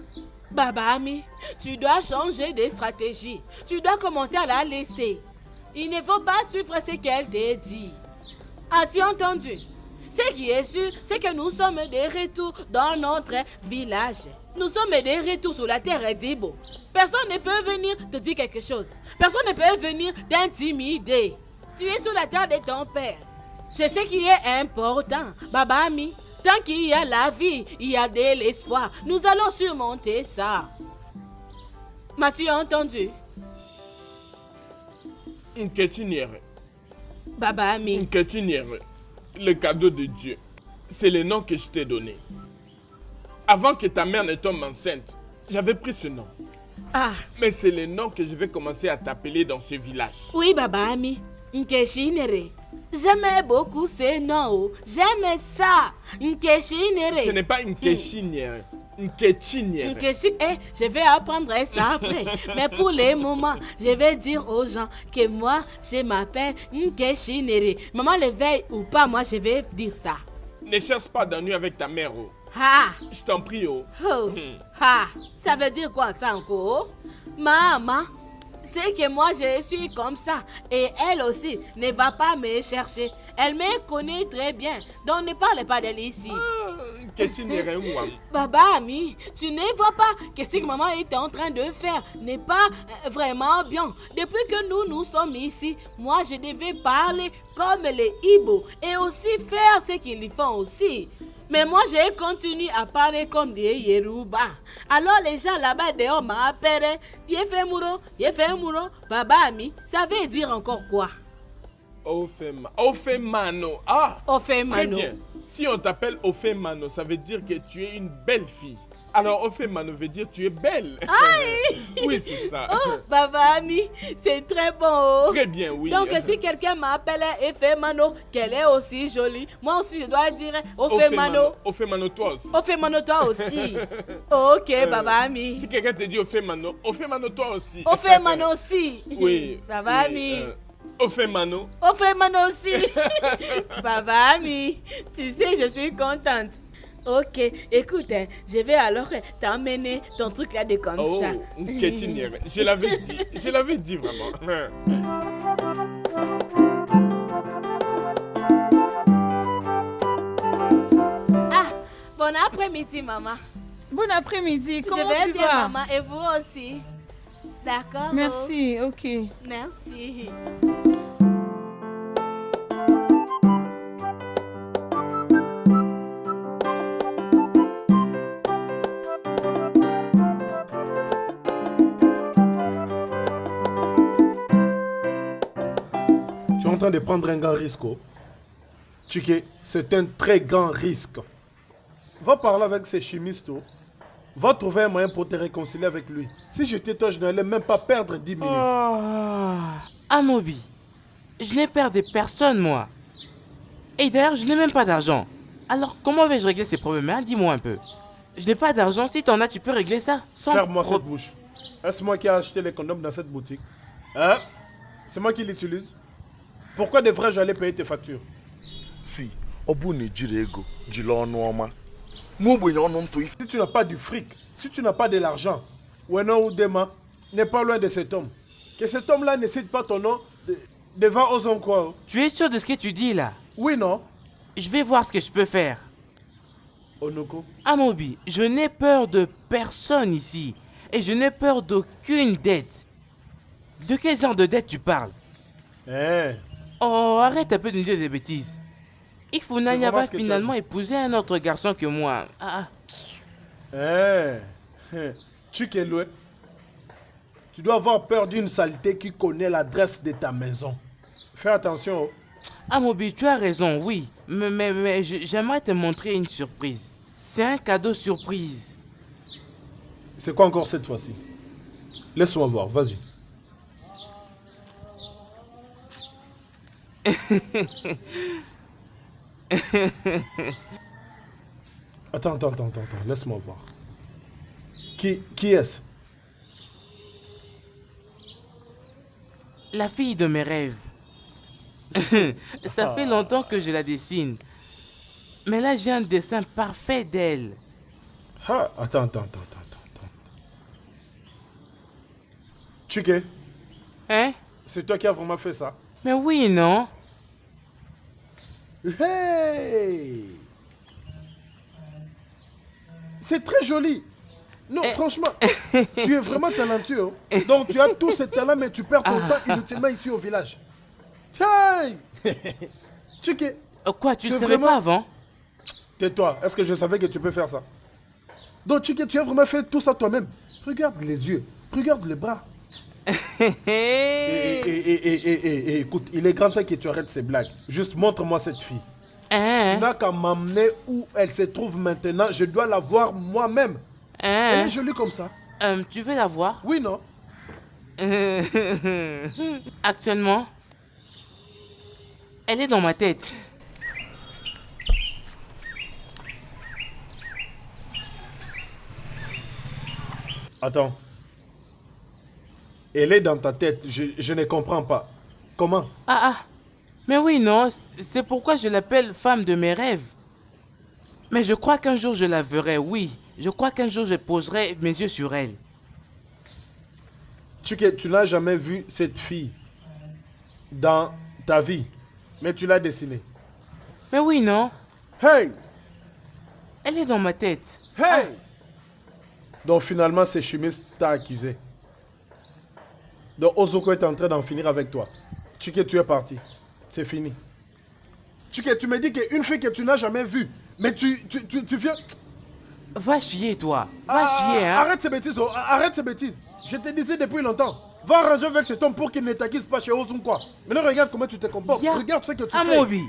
Baba Ami, tu dois changer de stratégie. Tu dois commencer à la laisser. Il ne faut pas suivre ce qu'elle te dit. As-tu entendu? Ce qui est sûr, c'est que nous sommes de retour dans notre village. Nous sommes de retour sur la terre d'Ibo. Personne ne peut venir te dire quelque chose. Personne ne peut venir t'intimider. Tu es sur la terre de ton père. C'est ce qui est important, Baba Ami. Tant qu'il y a la vie, il y a de l'espoir. Nous allons surmonter ça. M'as-tu entendu? Nketiniere. Baba Ami. Nketiniere. Le cadeau de Dieu. C'est le nom que je t'ai donné. Avant que ta mère ne tombe enceinte, j'avais pris ce nom. Ah. Mais c'est le nom que je vais commencer à t'appeler dans ce village. Oui, Baba Ami. Nkeshinere. J'aime beaucoup ce nom. J'aime ça. Nkeshinere. Ce n'est pas Nkeshinere. Nketiniere. Je vais apprendre ça après. Mais pour le moment, je vais dire aux gens que moi, je m'appelle Nkeshinere. Maman le veille ou pas, moi, je vais dire ça. Ne cherche pas d'ennui avec ta mère, oh. Ha! Je t'en prie, oh. Oh. Ha! Ça veut dire quoi ça encore? Maman, c'est que moi je suis comme ça et elle aussi ne va pas me chercher. Elle me connaît très bien, donc ne parle pas d'elle ici. Baba Ami, tu ne vois pas que ce que maman est en train de faire n'est pas vraiment bien. Depuis que nous sommes ici, moi je devais parler comme les Ibo et aussi faire ce qu'ils font aussi. Mais moi, je continue à parler comme des Yoruba. Alors, les gens là-bas dehors m'appellent Yefemuro, Baba Ami. Ça veut dire encore quoi? Ofemano. Ah! Ofemano. Très bien. Si on t'appelle Ofemano, ça veut dire que tu es une belle fille. Alors, Ofemano veut dire tu es belle. Aïe! Oui, c'est ça. Oh, Baba Ami, c'est très bon. Très bien, oui. Donc, si quelqu'un m'appelle Ofemano, qu'elle est aussi jolie, moi aussi, je dois dire Ofemano. Ofemano, toi aussi. Ofemano, toi aussi. Ok, Baba Ami. Si quelqu'un te dit Ofemano, Ofemano, toi aussi. Ofemano aussi. Oui. Baba oui, Ami. Ofemano. Ofemano aussi. Baba Ami, tu sais, je suis contente. Ok, écoute, je vais alors t'emmener ton truc là de comme ça. Oh, Nketiniere, je l'avais dit vraiment. Ah, bon après-midi, maman. Bon après-midi, comment je vais tu bien, vas? Maman, et vous aussi. D'accord. Merci, ok. Merci. Tu es en train de prendre un grand risque. Oh. Chike, c'est un très grand risque. Va parler avec ces chimistes. Oh. Va trouver un moyen pour te réconcilier avec lui. Si j'étais toi, je n'allais même pas perdre 10 minutes. Amobi, je n'ai perdu personne, moi. Et d'ailleurs, je n'ai même pas d'argent. Alors, comment vais-je régler ces problèmes, hein? Dis-moi un peu. Je n'ai pas d'argent. Si t'en as, tu peux régler ça. Ferme-moi cette bouche. Est-ce moi qui ai acheté les condoms dans cette boutique? Hein? C'est moi qui l'utilise. Pourquoi devrais-je aller payer tes factures? Si, si tu n'as pas du fric, si tu n'as pas de l'argent, Weno ou Dema n'est pas loin de cet homme. Que cet homme-là ne cite pas ton nom devant Ozonko. Tu es sûr de ce que tu dis là? Oui, non? Je vais voir ce que je peux faire. Onoko? Amobi, je n'ai peur de personne ici. Et je n'ai peur d'aucune dette. De quel genre de dette tu parles? Oh, arrête un peu de dire des bêtises. Ifunanya va finalement épouser un autre garçon que moi. Tu es loin. Tu dois avoir peur d'une saleté qui connaît l'adresse de ta maison. Fais attention. Amobi, tu as raison, oui. Mais j'aimerais te montrer une surprise. C'est un cadeau surprise. C'est quoi encore cette fois-ci? Laisse-moi voir, vas-y. Attends, laisse-moi voir. Qui est-ce? La fille de mes rêves. Ça fait longtemps que je la dessine. Mais là, j'ai un dessin parfait d'elle. Ah, attends. Chike, Hein? c'est toi qui as vraiment fait ça? Mais oui, non? Hey! C'est très joli. Non, franchement, tu es vraiment talentueux. Donc, tu as tout ce talent, mais tu perds ton temps inutilement ici au village. Hey! Chike, Quoi, tu ne c'est savais vraiment- pas avant? tais-toi. Est-ce que je savais que tu peux faire ça? Donc, Chike, tu as vraiment fait tout ça toi-même. Regarde les yeux, regarde les bras. Et écoute, il est grand temps que tu arrêtes ces blagues. Juste montre-moi cette fille. Tu Hein? n'as qu'à m'emmener où elle se trouve maintenant. Je dois la voir moi-même. Elle Hein? est jolie comme ça. Tu veux la voir? Oui, non? Actuellement, elle est dans ma tête. Attends. Elle est dans ta tête. Je ne comprends pas. Comment? Mais oui, non, c'est pourquoi je l'appelle femme de mes rêves. Mais je crois qu'un jour je la verrai, oui. Je crois qu'un jour je poserai mes yeux sur elle. Chike, tu n'as jamais vu cette fille dans ta vie. Mais tu l'as dessinée. Mais oui, non, Hey! elle est dans ma tête. Hey! Donc finalement, c'est Chimis t'a accusé. Donc Ozoko est en train d'en finir avec toi. Chike, tu es parti. C'est fini. Chike, tu me dis qu'une fille que tu n'as jamais vue. Mais tu viens... Va chier, toi. Va chier, hein. Arrête ces bêtises, oh, arrête ces bêtises. Je te disais depuis longtemps. Va arranger avec cet homme pour qu'il ne t'accuse pas chez Ozun, quoi. Maintenant, regarde comment tu te comportes. Ya. Regarde ce que tu fais. Amobi,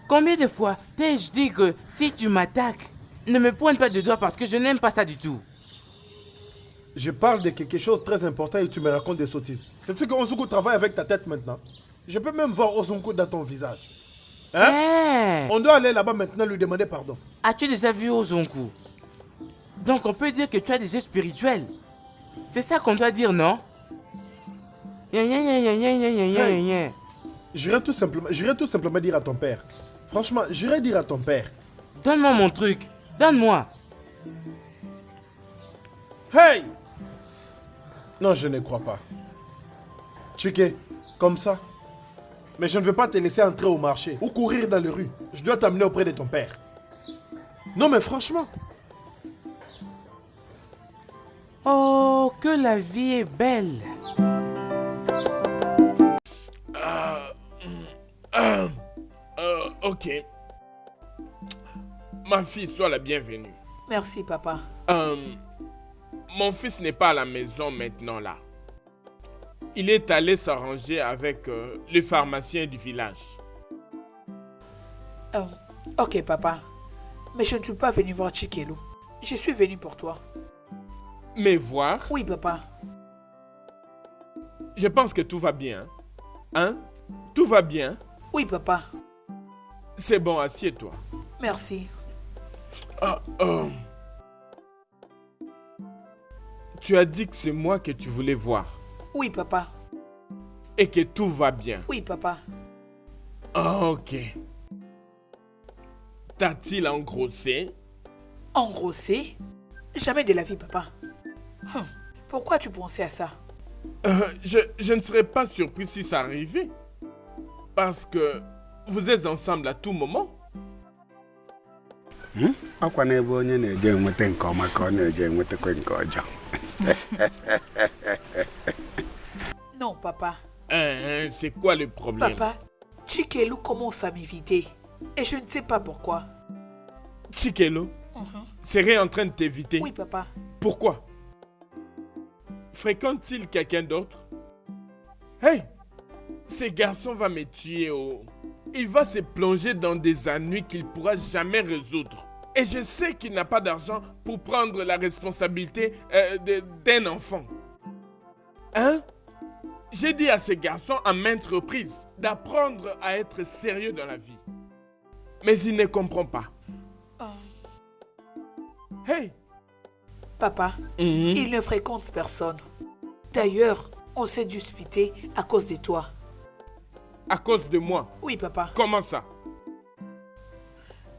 combien de fois t'ai-je dit que si tu m'attaques, ne me pointe pas de doigts parce que je n'aime pas ça du tout. Je parle de quelque chose de très important et tu me racontes des sottises. C'est-tu que Ozunku travaille avec ta tête maintenant? Je peux même voir Ozunku dans ton visage. Hein? Hein? On doit aller là-bas maintenant lui demander pardon. As-tu déjà vu Ozonku? Donc on peut dire que tu as des yeux spirituels. C'est ça qu'on doit dire, non? J'irai tout simplement dire à ton père. Franchement, j'irai dire à ton père. Donne-moi mon truc. Donne-moi. Hey! Non, je ne crois pas. Chike, comme ça. Mais je ne veux pas te laisser entrer au marché ou courir dans les rues. Je dois t'amener auprès de ton père. Non, mais franchement. Oh, que la vie est belle. Ok. Ma fille, sois la bienvenue. Merci, papa. Mon fils n'est pas à la maison maintenant là. Il est allé s'arranger avec le pharmacien du village. Ok, papa. Mais je ne suis pas venu voir Chikelu. Je suis venu pour toi. Mais voir, Oui, papa. je pense que tout va bien. Hein? Tout va bien. Oui, papa. C'est bon, assieds-toi. Merci. Tu as dit que c'est moi que tu voulais voir Oui, papa. et que tout va bien. Oui, papa. Ok. T'a-t-il engrossé? Engrossé? Jamais de la vie, papa. Pourquoi tu pensais à ça? Je ne serais pas surpris si ça arrivait. Parce que vous êtes ensemble à tout moment. Akwa n'ebe onye na-eje enweta nke ọma ka ọ na-eje enwetakwa nke ọjọọ. Non, papa. C'est quoi le problème? Papa, Chikelu commence à m'éviter. Et je ne sais pas pourquoi. Chikelo serait en train de t'éviter. Oui, papa. Pourquoi? fréquente-t-il quelqu'un d'autre? Hey! Ce garçon va me tuer, oh. Il va se plonger dans des ennuis qu'il ne pourra jamais résoudre. Et je sais qu'il n'a pas d'argent pour prendre la responsabilité d'un enfant. Hein? J'ai dit à ce garçon à maintes reprises d'apprendre à être sérieux dans la vie. Mais il ne comprend pas. Hey! Papa, il ne fréquente personne. D'ailleurs, on s'est disputé à cause de toi. À cause de moi? Oui, papa. Comment ça?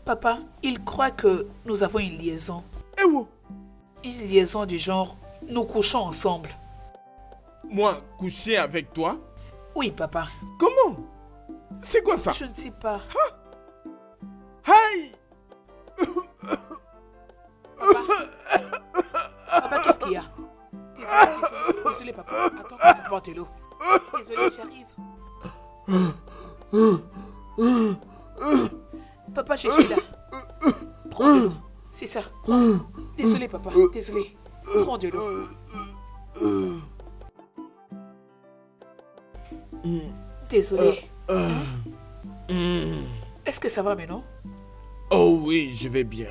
Papa, il croit que nous avons une liaison. Eh où? Une liaison du genre, nous couchons ensemble. Moi, coucher avec toi? Oui, papa. Comment? C'est quoi ça? Je ne sais pas. Hey! Papa, qu'est-ce qu'il y a? Désolé, papa. Attends, je vais porter l'eau. Désolé, j'arrive. Papa, je suis là. Prends de l'eau. C'est ça. Prends. Désolé, papa. Désolé. Prends de l'eau. Désolé. Est-ce que ça va maintenant? Oh oui, je vais bien.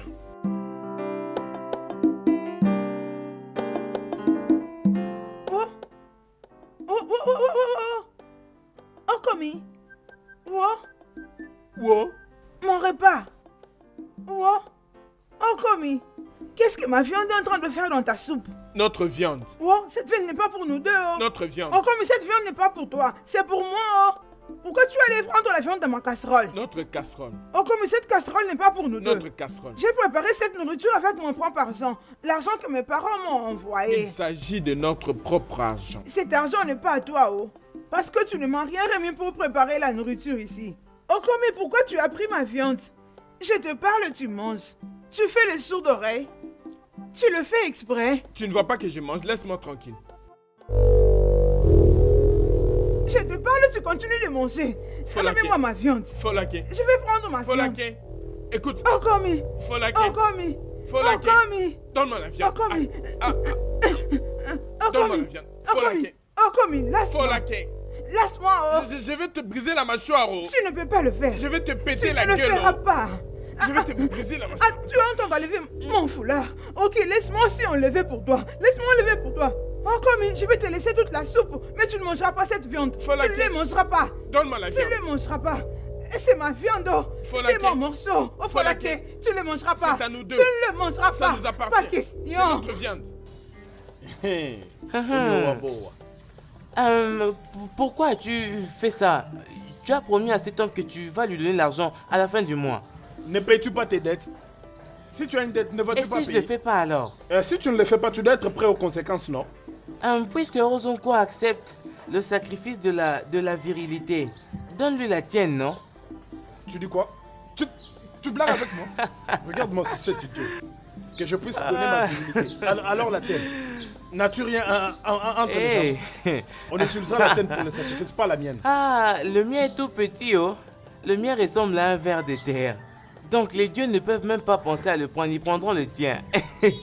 Oh, commis. Wow. Mon repas. Oh, commis. Qu'est-ce que ma viande est en train de faire dans ta soupe? Notre viande. Cette viande n'est pas pour nous deux. Notre viande. Commis, cette viande n'est pas pour toi. C'est pour moi. Pourquoi tu allais prendre la viande de ma casserole? Notre casserole. Commis, cette casserole n'est pas pour nous deux. Notre casserole. J'ai préparé cette nourriture avec mon propre argent. L'argent que mes parents m'ont envoyé. Il s'agit de notre propre argent. Cet argent n'est pas à toi, parce que tu ne m'as rien remis pour préparer la nourriture ici. Commis, pourquoi tu as pris ma viande? Je te parle, tu manges. Tu fais le sourd d'oreille. Tu le fais exprès. Tu ne vois pas que je mange, laisse-moi tranquille. Je te parle, tu continues de manger. Remets-moi ma viande. Folaké. Je vais prendre ma viande. Folaké. Écoute. Commis. Folaké. Commis. Folaké. Commis. Donne-moi la viande. Commis. Donne-moi la viande. Folaké. Commis, laisse-moi. Folaké. Laisse-moi, Je vais te briser la mâchoire, Tu ne peux pas le faire. Je vais te péter la gueule. Tu ne le feras pas. Je vais te briser la mâchoire. Tu as entendu enlever mon foulard. Ok, laisse-moi aussi enlever pour toi. Laisse-moi enlever pour toi. Commis, je vais te laisser toute la soupe, mais tu ne mangeras pas cette viande. Folaké. Tu ne les mangeras pas. Donne-moi la viande. Tu ne les mangeras pas. C'est ma viande, c'est mon morceau. Folaké, tu ne le mangeras pas. C'est à nous deux. Tu ne le mangeras pas. Ça nous appartient. Pas question. C'est notre viande. Pourquoi as-tu fait ça? Tu as promis à cet homme que tu vas lui donner l'argent à la fin du mois. Ne payes-tu pas tes dettes? Si tu as une dette, ne vas-tu pas payer? Et si je ne le fais pas alors? Si tu ne le fais pas, tu dois être prêt aux conséquences, non? Puisque Rosonko accepte le sacrifice de la virilité, donne-lui la tienne, non? Tu dis quoi? Tu blagues avec moi? Regarde-moi si c'est idiot. Que je puisse donner ma virilité. Alors la tienne. N'as-tu rien entre les jambes? On utilisera la tienne pour le sacrifice, pas la mienne. Le mien est tout petit, Le mien ressemble à un ver de terre. Donc les dieux ne peuvent même pas penser à le prendre, ils prendront le tien.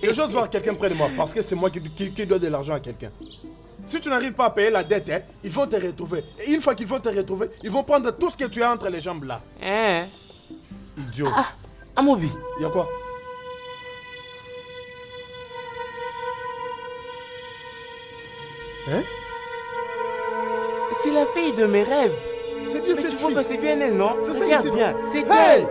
J'ose voir quelqu'un près de moi, parce que c'est moi qui dois de l'argent à quelqu'un. Si tu n'arrives pas à payer la dette, ils vont te retrouver. Et une fois qu'ils vont te retrouver, ils vont prendre tout ce que tu as entre les jambes là. Idiot. Amobi. Y'a quoi? C'est la fille de mes rêves. C'est bien cette fille. Tu vois que c'est bien elle, non? C'est ça. Regarde bien, c'est elle.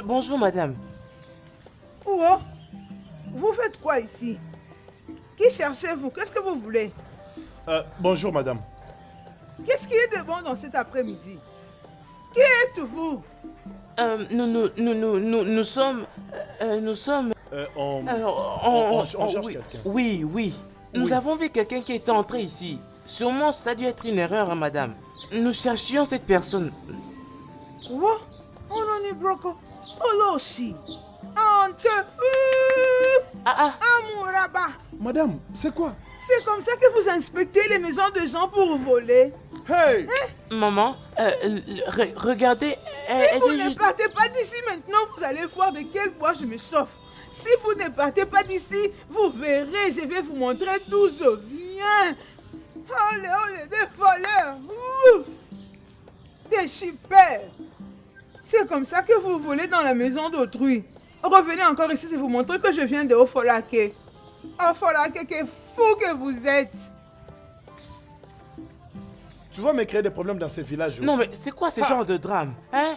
Bonjour, madame. Oh, vous faites quoi ici? Qui cherchez-vous? Qu'est-ce que vous voulez? Bonjour, madame. Qu'est-ce qui est de bon dans cet après-midi? Qui êtes-vous? Nous sommes... On cherche oui, quelqu'un. oui. Nous avons vu quelqu'un qui est entré ici. Sûrement, ça a dû être une erreur, hein, madame. Nous cherchions cette personne. Quoi? On en est broco. Oh, aussi. Ante. Amouraba. Madame, c'est quoi? C'est comme ça que vous inspectez les maisons de gens pour voler. Hey! Maman, regardez... Si vous ne partez pas d'ici maintenant, vous allez voir de quel bois je me chauffe. Si vous ne partez pas d'ici, vous verrez, je vais vous montrer d'où je viens. Olé, des voleurs. Des chippers. C'est comme ça que vous volez dans la maison d'autrui. Revenez encore ici, c'est vous montrer que je viens de Ofolake. Ofolake, que fou que vous êtes. Tu vas me créer des problèmes dans ce village. Non, mais c'est quoi ce genre de drame, hein?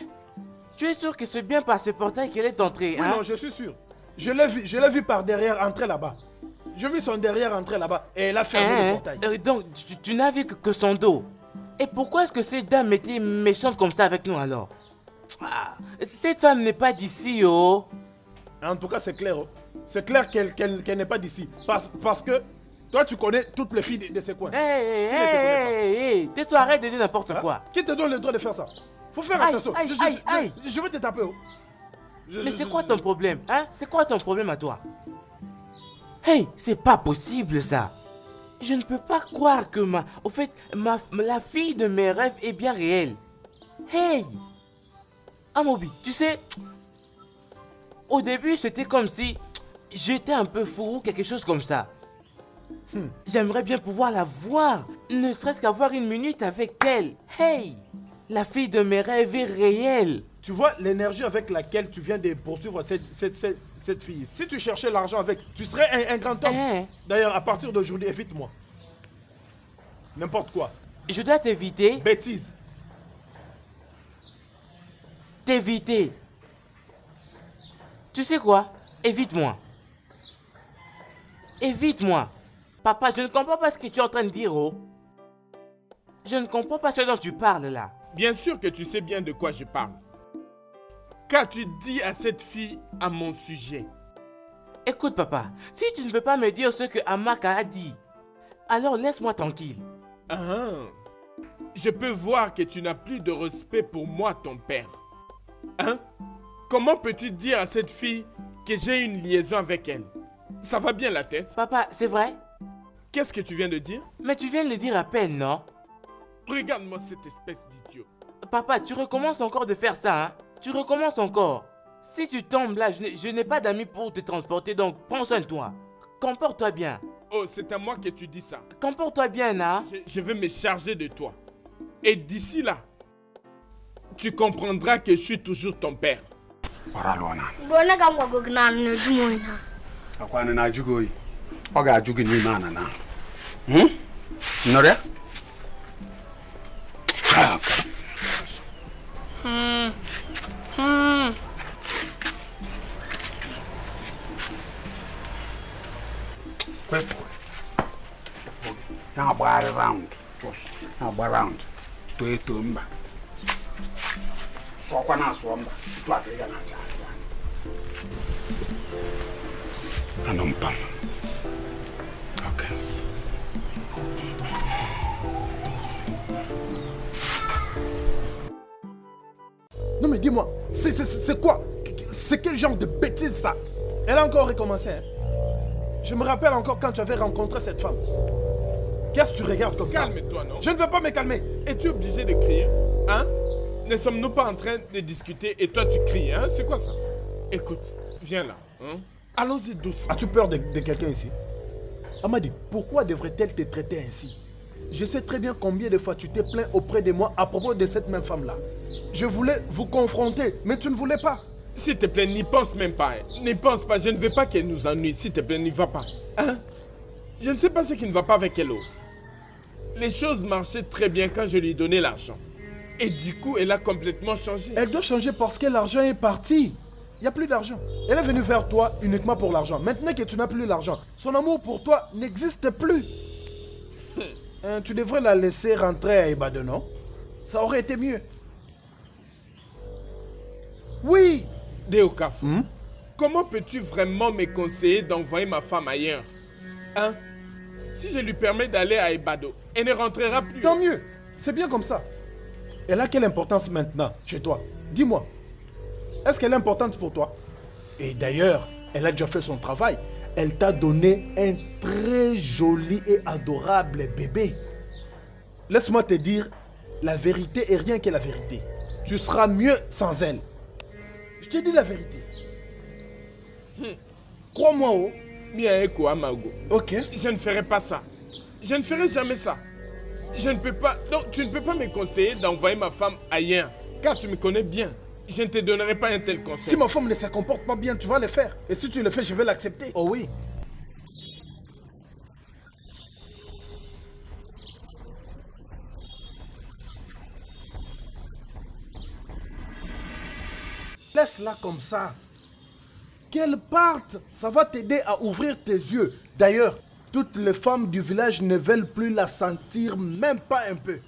Tu es sûr que c'est bien par ce portail qu'elle est entrée, Oui, hein? non, je suis sûr. Je l'ai vu par derrière entrer là-bas. Je vis son derrière entrer là-bas et elle a fermé le portail. Donc, tu n'as vu que son dos. Et pourquoi est-ce que cette dame était méchante comme ça avec nous alors? Cette femme n'est pas d'ici, oh. En tout cas, c'est clair. Oh. C'est clair qu'elle n'est pas d'ici. Parce que toi, tu connais toutes les filles de ces coins. Hey, tais-toi, arrête de dire n'importe quoi. Qui te donne le droit de faire ça? Faut faire attention. Je vais te taper. Oh. Mais c'est quoi ton problème, hein? C'est quoi ton problème à toi? Hey, c'est pas possible ça. Je ne peux pas croire que la fille de mes rêves est bien réelle. Hey! Amobi, tu sais, au début c'était comme si j'étais un peu fou ou quelque chose comme ça. J'aimerais bien pouvoir la voir, ne serait-ce qu'avoir une minute avec elle. Hey! La fille de mes rêves est réelle. Tu vois l'énergie avec laquelle tu viens de poursuivre cette fille. Si tu cherchais l'argent avec, tu serais un grand homme. D'ailleurs, à partir d'aujourd'hui, évite-moi. N'importe quoi. Je dois t'éviter. Bêtise. T'éviter. Tu sais quoi? Évite-moi. Évite-moi. Papa, je ne comprends pas ce que tu es en train de dire, oh. Je ne comprends pas ce dont tu parles là. Bien sûr que tu sais bien de quoi je parle. Qu'as-tu dit à cette fille à mon sujet? Écoute, papa, si tu ne veux pas me dire ce que Amaka a dit, alors laisse-moi tranquille. Je peux voir que tu n'as plus de respect pour moi, ton père. Hein? Comment peux-tu dire à cette fille que j'ai une liaison avec elle? Ça va bien la tête? Papa, c'est vrai? Qu'est-ce que tu viens de dire? Mais tu viens de le dire à peine, non? Regarde-moi cette espèce d'idiot. Papa, tu recommences encore de faire ça, hein? Tu recommences encore. Si tu tombes là, je n'ai pas d'amis pour te transporter, donc prends soin de toi. Comporte-toi bien. Oh, c'est à moi que tu dis ça. Comporte-toi bien, Na. Je vais me charger de toi. Et d'ici là, tu comprendras que je suis toujours ton père. Now bar around, just now bar around. To a tumba. Swakwana swamba, to a bigger jasa. Anompa. Okay. Non mais dis-moi, c'est quoi? C'est quel genre de bêtise ça? Elle a encore recommencé, hein? Je me rappelle encore quand tu avais rencontré cette femme. Qu'est-ce que tu regardes comme ça? Calme-toi, non? Je ne veux pas me calmer. Es-tu obligé de crier? Hein? Ne sommes-nous pas en train de discuter et toi tu cries, hein? C'est quoi ça? Écoute, viens là, hein? Allons-y doucement. As-tu peur de quelqu'un ici? Amadi, pourquoi devrait-elle te traiter ainsi? Je sais très bien combien de fois tu t'es plaint auprès de moi à propos de cette même femme-là. Je voulais vous confronter, mais tu ne voulais pas. S'il te plaît, n'y pense même pas. Hein. N'y pense pas, je ne veux pas qu'elle nous ennuie. S'il te plaît, n'y va pas. Hein? Je ne sais pas ce qui ne va pas avec elle. Les choses marchaient très bien quand je lui donnais l'argent. Et du coup, elle a complètement changé. Elle doit changer parce que l'argent est parti. Il n'y a plus d'argent. Elle est venue vers toi uniquement pour l'argent. Maintenant que tu n'as plus l'argent, son amour pour toi n'existe plus. Tu devrais la laisser rentrer à Ibadan, non? Ça aurait été mieux. Oui. Deokafu, comment peux-tu vraiment me conseiller d'envoyer ma femme ailleurs? Hein? Si je lui permets d'aller à Ibado, elle ne rentrera plus. Tant mieux. C'est bien comme ça. Elle a quelle importance maintenant chez toi? Dis-moi. Est-ce qu'elle est importante pour toi? Et d'ailleurs, elle a déjà fait son travail. Elle t'a donné un très joli et adorable bébé. Laisse-moi te dire, la vérité est rien que la vérité. Tu seras mieux sans elle. Je te dis la vérité. Crois-moi, oh. Bien, Eko Amago. Ok. Je ne ferai pas ça. Je ne ferai jamais ça. Je ne peux pas... Donc, tu ne peux pas me conseiller d'envoyer ma femme ailleurs. Car tu me connais bien. Je ne te donnerai pas un tel conseil. Si ma femme ne se comporte pas bien, tu vas le faire. Et si tu le fais, je vais l'accepter. Oh oui. Laisse-la comme ça. Qu'elle parte, ça va t'aider à ouvrir tes yeux. D'ailleurs, toutes les femmes du village ne veulent plus la sentir, même pas un peu.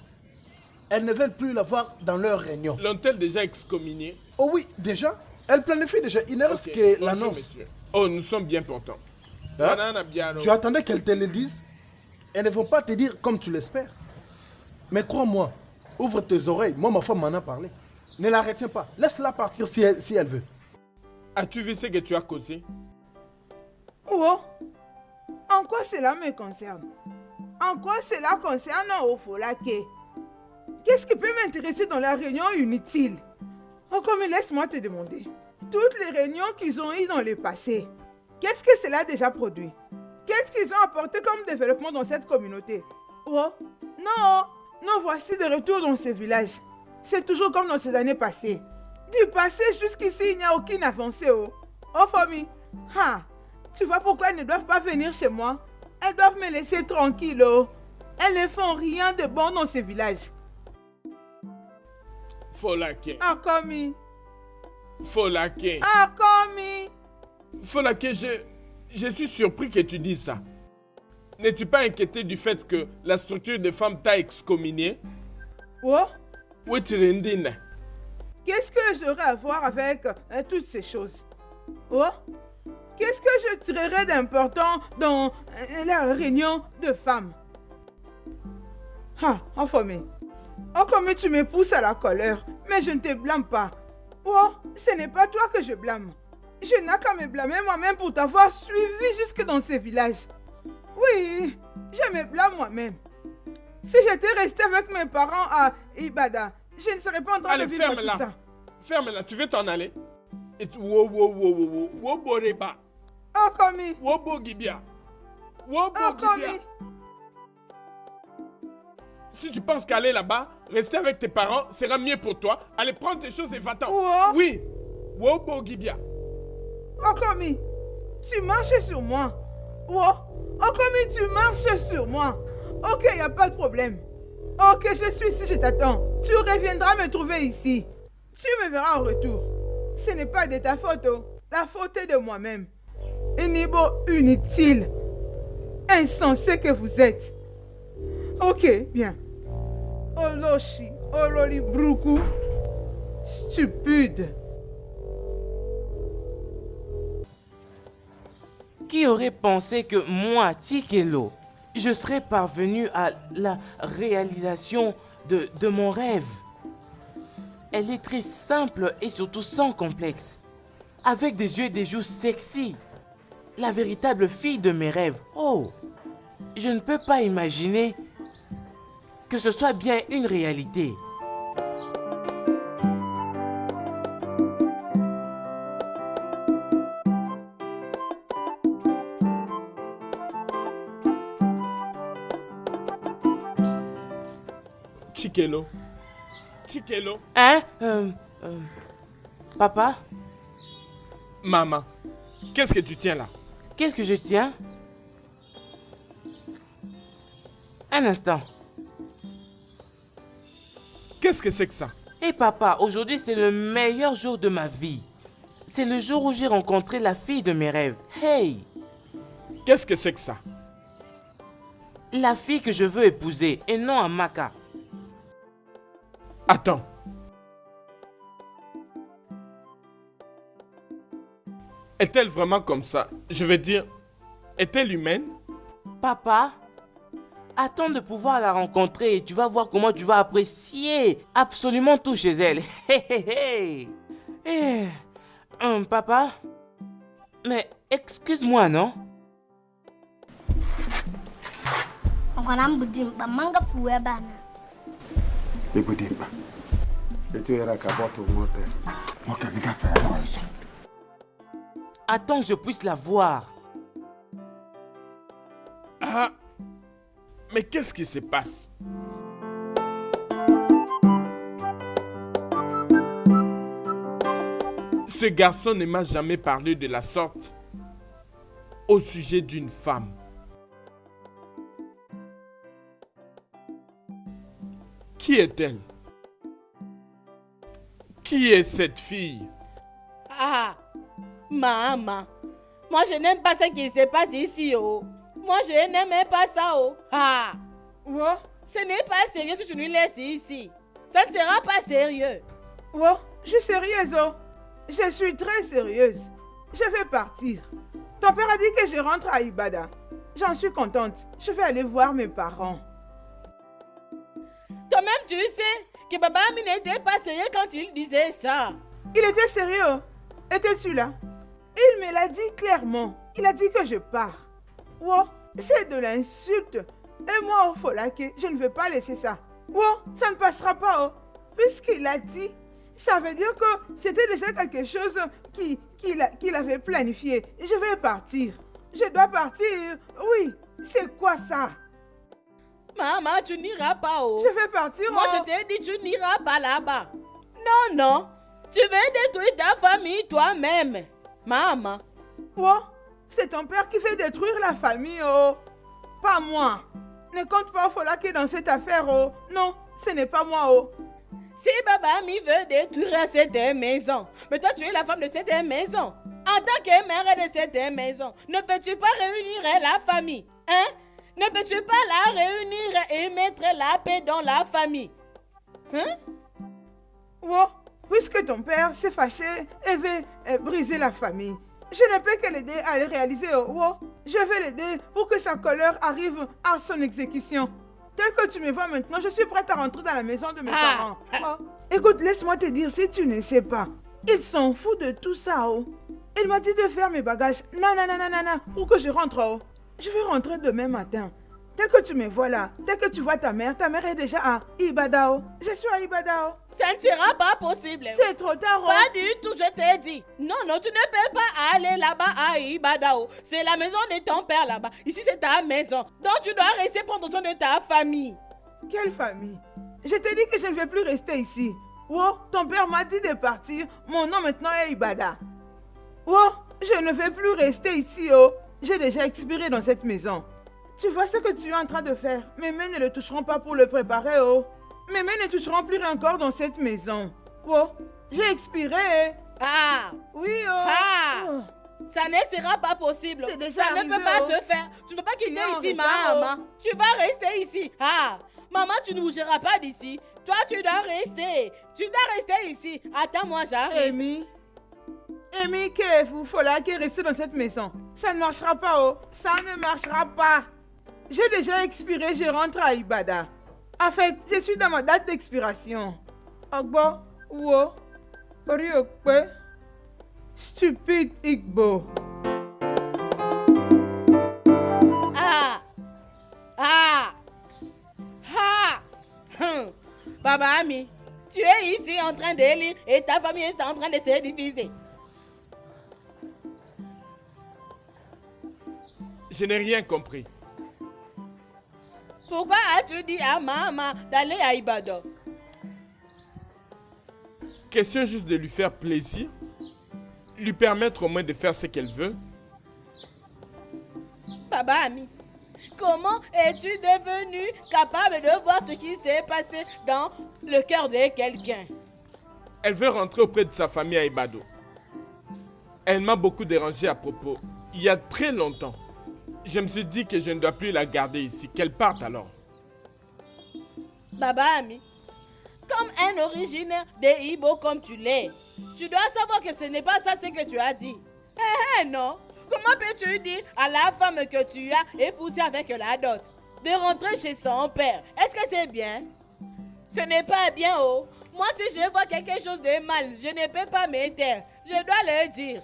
Elles ne veulent plus la voir dans leur réunion. L'ont-elles déjà excommuniée? Oh oui, déjà. Elle planifie déjà. Il ne reste que Bonjour, l'annonce. monsieur. Oh, nous sommes bien portants. Hein? Banana Biano. Tu attendais qu'elles te le disent? Elles ne vont pas te dire comme tu l'espères. Mais crois-moi, ouvre tes oreilles. Moi, ma femme m'en a parlé. Ne la retiens pas. Laisse-la partir si elle veut. As-tu vu ce que tu as causé? Oh, en quoi cela me concerne? En quoi cela concerne Ofolake? Qu'est-ce qui peut m'intéresser dans la réunion inutile? Oh, comme laisse-moi te demander. Toutes les réunions qu'ils ont eues dans le passé, qu'est-ce que cela a déjà produit? Qu'est-ce qu'ils ont apporté comme développement dans cette communauté? Oh, non, voici de retour dans ce village. C'est toujours comme dans ces années passées. Du passé jusqu'ici, il n'y a aucune avancée. Oh, famille. Tu vois pourquoi elles ne doivent pas venir chez moi? Elles doivent me laisser tranquille. Oh. Elles ne font rien de bon dans ce village. Folake. Akomi. Folake. Akomi. Folake, je suis surpris que tu dises ça. N'es-tu pas inquiété du fait que la structure des femmes t'a excommunié? Oh? Oui, Tirindine. Qu'est-ce que j'aurais à voir avec toutes ces choses? Oh? Qu'est-ce que je tirerais d'important dans la réunion de femmes? Informé. Oh, comme tu me pousses à la colère, mais je ne te blâme pas. Oh, ce n'est pas toi que je blâme. Je n'ai qu'à me blâmer moi-même pour t'avoir suivi jusque dans ces villages. Oui, je me blâme moi-même. Si j'étais resté avec mes parents à Ibada, je ne serais pas en train de vivre tout ça. Ferme-la, tu veux t'en aller? Et tu... Boreba. Oh, Komi. Gibia. Gibia. Si tu penses qu'aller là-bas, rester avec tes parents sera mieux pour toi, allez prendre tes choses et va-t'en. Oui. Gibia. Oh, Komi, tu marches sur moi. Oh, Komi, tu marches sur moi. Ok, il n'y a pas de problème. Ok, je suis ici, je t'attends. Tu reviendras me trouver ici. Tu me verras en retour. Ce n'est pas de ta faute, oh. La faute est de moi-même. Enibo inutile. Insensé que vous êtes. Ok, bien. Oloshi, Ololi Bruku. Stupide. Qui aurait pensé que moi, Tikelo, je serais parvenu à la réalisation de mon rêve? Elle est très simple et surtout sans complexe. Avec des yeux et des joues sexy. La véritable fille de mes rêves. Oh, je ne peux pas imaginer que ce soit bien une réalité. Tikelo. Hein? Papa? Maman, qu'est-ce que tu tiens là? Qu'est-ce que je tiens? Un instant. Qu'est-ce que c'est que ça? Hé papa, aujourd'hui c'est le meilleur jour de ma vie. C'est le jour où j'ai rencontré la fille de mes rêves. Hey! Qu'est-ce que c'est que ça? La fille que je veux épouser et non Amaka. Attends. Est-elle vraiment comme ça? Je veux dire, est-elle humaine? Papa, attends de pouvoir la rencontrer et tu vas voir comment tu vas apprécier absolument tout chez elle. Hé hé hé! Papa? Mais excuse-moi, non? Ebudimba. Etu era ka bottle more test. Ok, we got fair noise. Attends que je puisse la voir. Ah! Mais qu'est-ce qui se passe? Ce garçon ne m'a jamais parlé de la sorte au sujet d'une femme. Qui est-elle? Qui est cette fille? Ah, maman. Moi, je n'aime pas ce qui se passe ici, oh. Moi, je n'aime pas ça, oh. Ah. Wow. Ce n'est pas sérieux si tu nous laisses ici. Ça ne sera pas sérieux. Wow, je suis sérieuse, oh. Je suis très sérieuse. Je vais partir. Ton père a dit que je rentre à Ibada. J'en suis contente. Je vais aller voir mes parents. Toi-même, tu sais que Baba Ami n'était pas sérieux quand il disait ça. Il était sérieux. Étais-tu là? Il me l'a dit clairement. Il a dit que je pars. Wow, c'est de l'insulte. Et moi, au Folake, je ne vais pas laisser ça. Wow, ça ne passera pas, oh. Puisqu'il a dit, ça veut dire que c'était déjà quelque chose qu'il avait planifié. Je vais partir. Je dois partir. Oui, c'est quoi ça? Maman, tu n'iras pas, oh. Je vais partir, Moi, oh. je t'ai dit, tu n'iras pas là-bas. Non, non. Tu veux détruire ta famille toi-même. Maman. Wow, c'est ton père qui fait détruire la famille, oh. Pas moi. Ne compte pas au Folake dans cette affaire, oh. Non, ce n'est pas moi, oh. Si Baba Ami veut détruire cette maison, mais toi, tu es la femme de cette maison. En tant que mère de cette maison, ne peux-tu pas réunir la famille? Hein? Ne peux-tu pas la réunir et mettre la paix dans la famille? Hein? Wow, puisque ton père s'est fâché et veut briser la famille, je ne peux que l'aider à le réaliser. Oh, wow. Je vais l'aider pour que sa colère arrive à son exécution. Tel que tu me vois maintenant, je suis prête à rentrer dans la maison de mes parents. Oh. Écoute, laisse-moi te dire, si tu ne sais pas, il s'en fout de tout ça. Oh. Il m'a dit de faire mes bagages. Non, pour que je rentre. Oh. Je vais rentrer demain matin. Tel que tu me vois là, tel que tu vois ta mère est déjà à Ibadao. Je suis à Ibadao. Ça ne sera pas possible. C'est trop tard. Oh. Pas du tout, je t'ai dit. Non, tu ne peux pas aller là-bas à Ibadao. C'est la maison de ton père là-bas. Ici, c'est ta maison. Donc, tu dois rester prendre soin de ta famille. Quelle famille? Je t'ai dit que je ne vais plus rester ici. Oh, ton père m'a dit de partir. Mon nom maintenant est Ibada. Oh, je ne vais plus rester ici. Oh, j'ai déjà expiré dans cette maison. Tu vois ce que tu es en train de faire? Mes mains ne le toucheront pas pour le préparer. Oh. Mes mains ne toucheront plus encore dans cette maison. Oh, j'ai expiré. Ah. Oui, oh. Ah. Oh. Ça ne sera pas possible. C'est déjà ça arrivé, ne peut pas oh. se faire. Tu ne peux pas quitter ici, retard, maman. Tu vas rester ici. Ah. Maman, tu ne bougeras pas d'ici. Toi, tu dois rester. Tu dois rester ici. Attends-moi, j'arrive. Amy, que vous Folake rester dans cette maison. Ça ne marchera pas, oh. Ça ne marchera pas. J'ai déjà expiré, je rentre à Ibada. En fait, je suis dans ma date d'expiration. Ogbo, Wo, Oriokwe, stupide Igbo. Baba Ami, tu es ici en train de lire et ta famille est en train de se diviser. Je n'ai rien compris. Pourquoi as-tu dit à maman d'aller à Ibadan? Question juste de lui faire plaisir, lui permettre au moins de faire ce qu'elle veut. Baba Ami, Comment es-tu devenu capable de voir ce qui s'est passé dans le cœur de quelqu'un? Elle veut rentrer auprès de sa famille à Ibado. Elle m'a beaucoup dérangé à propos. Il y a très longtemps. Je me suis dit que je ne dois plus la garder ici. Qu'elle parte alors. Baba Ami, comme un originaire des Ibo comme tu l'es, tu dois savoir que ce n'est pas ça ce que tu as dit. Non. Comment peux-tu dire à la femme que tu as épousée avec la dot de rentrer chez son père? Est-ce que c'est bien? Ce n'est pas bien, oh. Moi, si je vois quelque chose de mal, je ne peux pas me taire. Je dois le dire.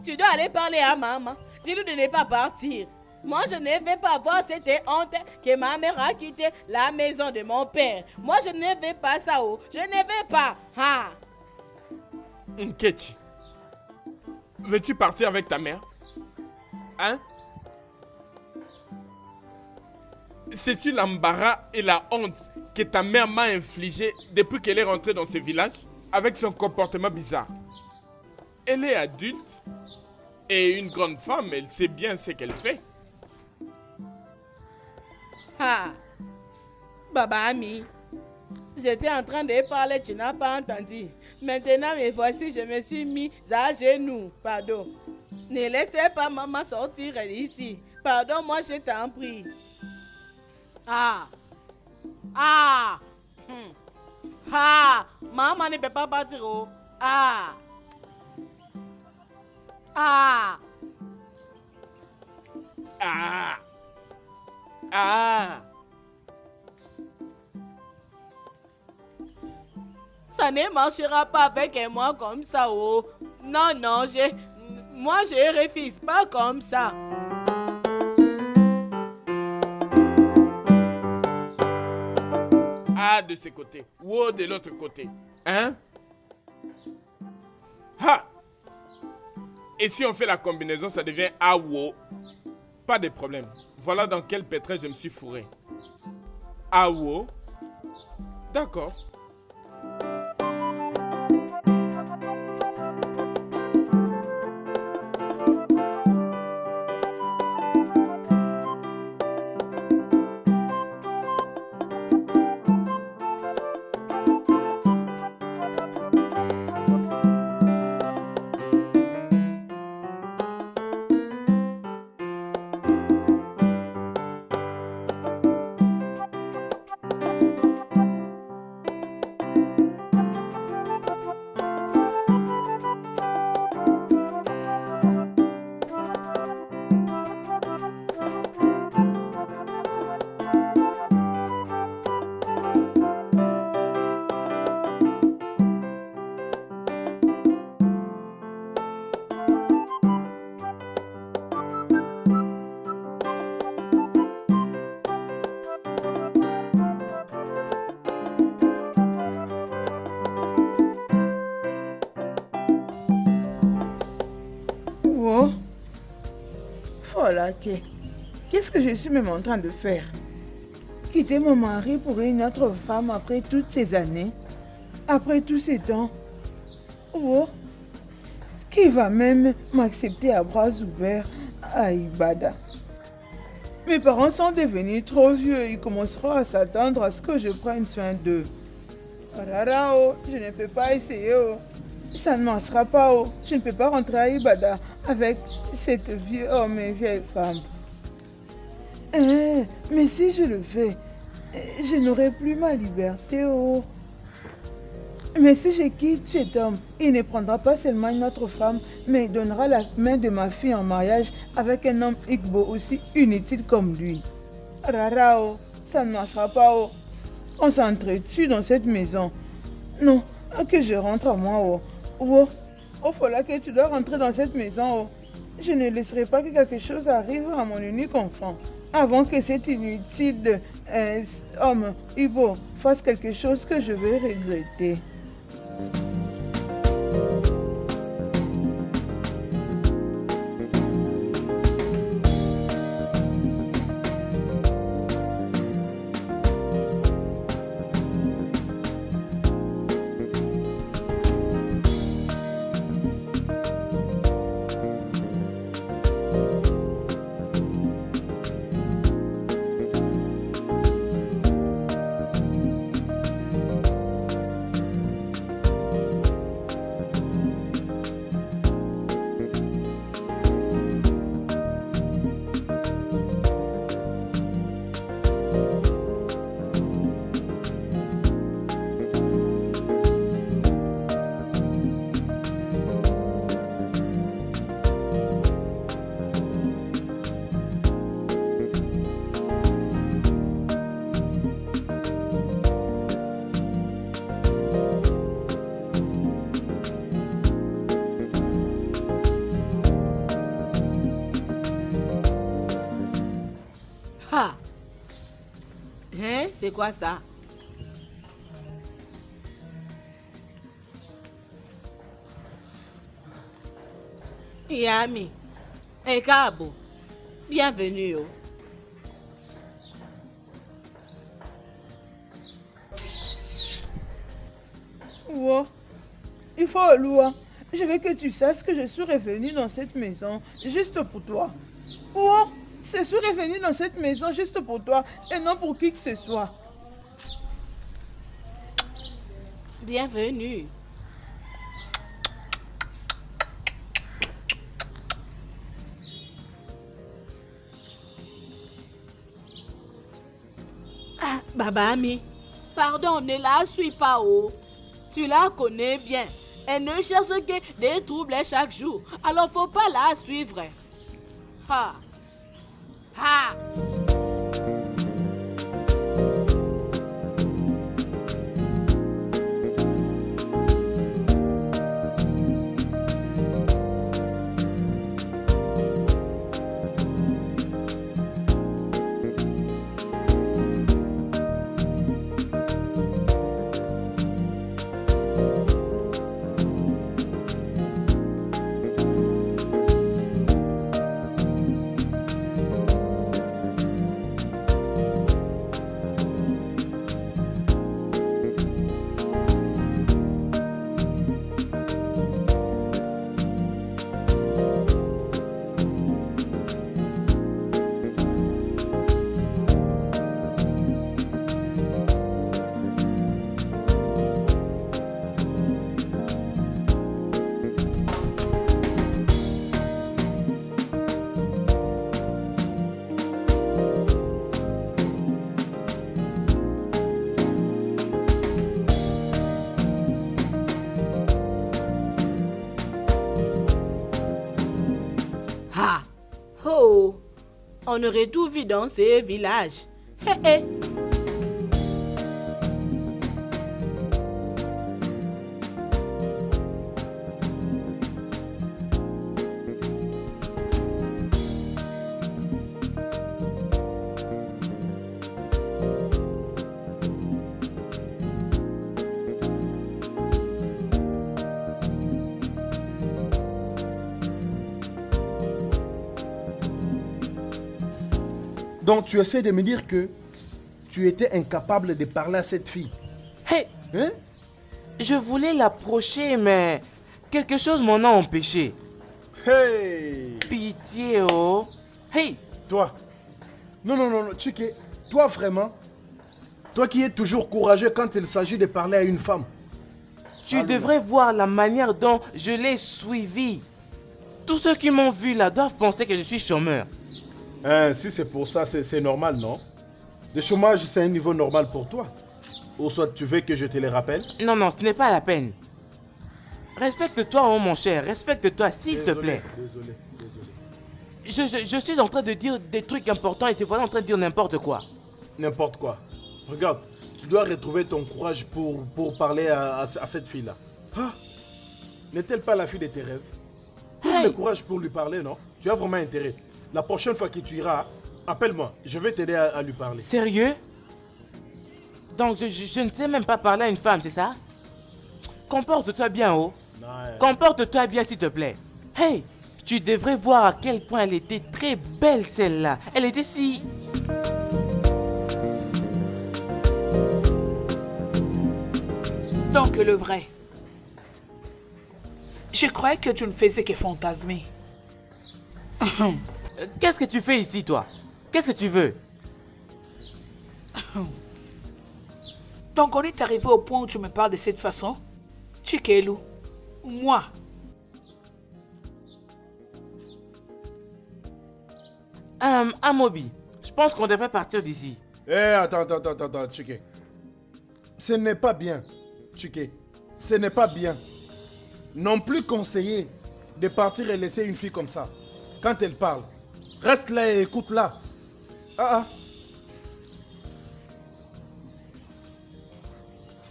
Tu dois aller parler à maman. Dis-lui de ne pas partir. Moi, je ne vais pas voir cette honte que ma mère a quitté la maison de mon père. Moi, je ne vais pas ça, oh. Je ne vais pas. Nkechi, veux-tu partir avec ta mère? Hein? Sais-tu l'embarras et la honte que ta mère m'a infligé depuis qu'elle est rentrée dans ce village avec son comportement bizarre? Elle est adulte et une grande femme, elle sait bien ce qu'elle fait. Baba Ami, j'étais en train de parler, tu n'as pas entendu. Maintenant, me voici, je me suis mis à genoux. Pardon. Ne laissez pas maman sortir ici. Pardon, moi je t'en prie. Maman ne peut pas partir. Oh. Ça ne marchera pas avec moi comme ça, oh. Non, moi je refuse pas comme ça. De ce côté, ou de l'autre côté. Hein? Et si on fait la combinaison, ça devient Awo. Pas de problème. Voilà dans quel pétrin je me suis fourré. Awo. D'accord. Voilà, qu'est-ce que je suis même en train de faire? Quitter mon mari pour une autre femme après toutes ces années? Après tous ces temps? Oh, qui va même m'accepter à bras ouverts à Ibada? Mes parents sont devenus trop vieux, ils commenceront à s'attendre à ce que je prenne soin d'eux. Oh, je ne peux pas essayer, oh. Ça ne marchera pas, oh. Je ne peux pas rentrer à Ibada avec cette vieux homme et vieille femme. Mais si je le fais, je n'aurai plus ma liberté, oh. Mais si je quitte cet homme, il ne prendra pas seulement une autre femme, mais il donnera la main de ma fille en mariage avec un homme Igbo aussi inutile comme lui. Rara, oh, ça ne marchera pas, oh. On s'entretue dans cette maison. Non, que je rentre à moi, oh. Oh, voilà que tu dois rentrer dans cette maison, oh. Je ne laisserai pas que quelque chose arrive à mon unique enfant avant que cet inutile homme Igbo fasse quelque chose que je vais regretter. quoi ça? Yami, Ekabo, bienvenue. Wow. Il faut Loua. Je veux que tu saches que je suis revenue dans cette maison juste pour toi. Wow. Je suis revenue dans cette maison juste pour toi et non pour qui que ce soit. Bienvenue. Ah, Baba Ami, pardon, ne la suis pas, oh. Tu la connais bien. Elle ne cherche que des troubles chaque jour. Alors faut pas la suivre. Ha. Ha. On aurait tout vu dans ces villages. Hé, hé. Donc tu essaies de me dire que tu étais incapable de parler à cette fille. Hey, hein? Je voulais l'approcher, mais quelque chose m'en a empêché. Hey! Pitié, oh. Hey! Toi. Non, Chike. Toi vraiment. Toi qui es toujours courageux quand il s'agit de parler à une femme. Tu devrais voir la manière dont je l'ai suivi. Tous ceux qui m'ont vu là doivent penser que je suis chômeur. Si c'est pour ça, c'est normal, non? Le chômage, c'est un niveau normal pour toi. Ou soit tu veux que je te le rappelle? Non, ce n'est pas la peine. Respecte-toi, oh mon cher. Respecte-toi, s'il te plaît. Désolé. Je suis en train de dire des trucs importants et te voilà en train de dire n'importe quoi. N'importe quoi. Regarde, tu dois retrouver ton courage pour parler à cette fille-là. Ah, n'est-elle pas la fille de tes rêves? Trouve le courage pour lui parler, non? Tu as vraiment intérêt. La prochaine fois que tu iras, appelle-moi. Je vais t'aider à lui parler. Sérieux? Donc je ne sais même pas parler à une femme, c'est ça? Comporte-toi bien, oh. Ouais. Comporte-toi bien, s'il te plaît. Hey, tu devrais voir à quel point elle était très belle, celle-là. Elle était si... Donc le vrai. Je croyais que tu ne faisais que fantasmer. Qu'est-ce que tu fais ici, toi? Qu'est-ce que tu veux? Donc on est arrivé au point où tu me parles de cette façon? Chikelu, moi. Amobi, je pense qu'on devrait partir d'ici. Attends, Chike. Ce n'est pas bien, Chike. Ce n'est pas bien. Non plus conseillé de partir et laisser une fille comme ça. Quand elle parle, reste là et écoute-la.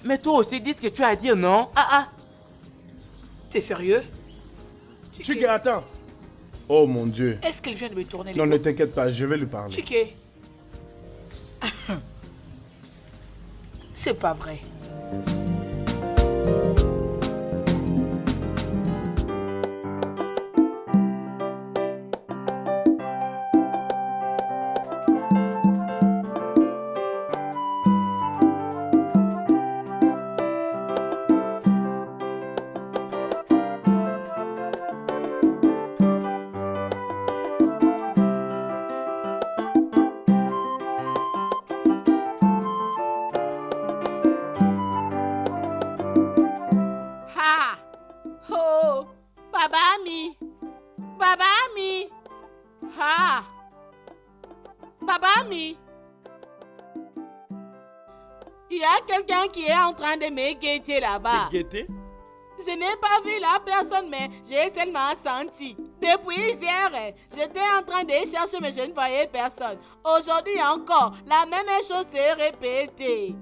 Mais toi aussi, dis ce que tu as à dire, non? T'es sérieux? Chike, attends. Oh mon Dieu. Est-ce qu'il vient de me tourner les Non, dos? ne t'inquiète pas, je vais lui parler. Chike. C'est pas vrai. Il y a quelqu'un qui est en train de me guetter là-bas. Te guetter? Je n'ai pas vu la personne, mais j'ai seulement senti. Depuis hier, j'étais en train de chercher, mais je ne voyais personne. Aujourd'hui encore, la même chose s'est répétée.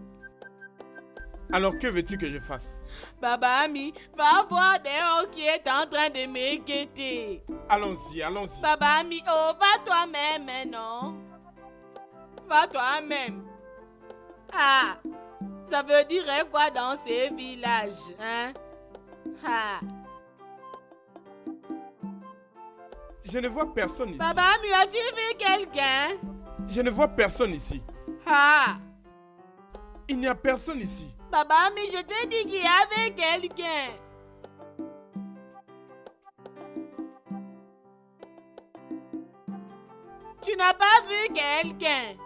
Alors que veux-tu que je fasse? Baba Ami, va voir Déo qui est en train de me guetter. Allons-y, allons-y. Baba Ami, oh, va toi-même, non? Va toi-même. Ah, ça veut dire quoi dans ces villages, hein? Ah. Je ne vois personne ici. Baba Ami, as-tu vu quelqu'un? Je ne vois personne ici. Ah. Il n'y a personne ici. Baba Ami, je t'ai dit qu'il y avait quelqu'un. Tu n'as pas vu quelqu'un?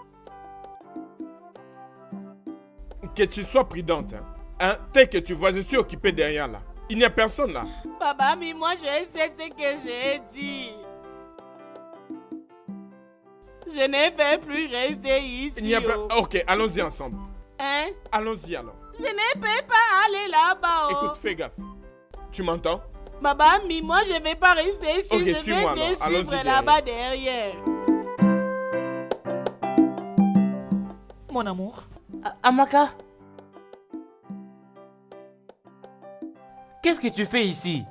Que tu sois prudente. Hein? Tel que tu vois, je suis occupé derrière là. Il n'y a personne là. Baba Ami, moi je sais ce que j'ai dit. Je ne vais plus rester ici. Il n'y a pas... Ok, allons-y ensemble. Hein? Allons-y alors. Je ne peux pas aller là-bas. Écoute, fais gaffe. Tu m'entends? Baba Ami, moi je ne vais pas rester ici. Ok, je vais suis-moi te alors. Allons-y suivre là-bas derrière. Mon amour. Amaka? Qu'est-ce que tu fais ici?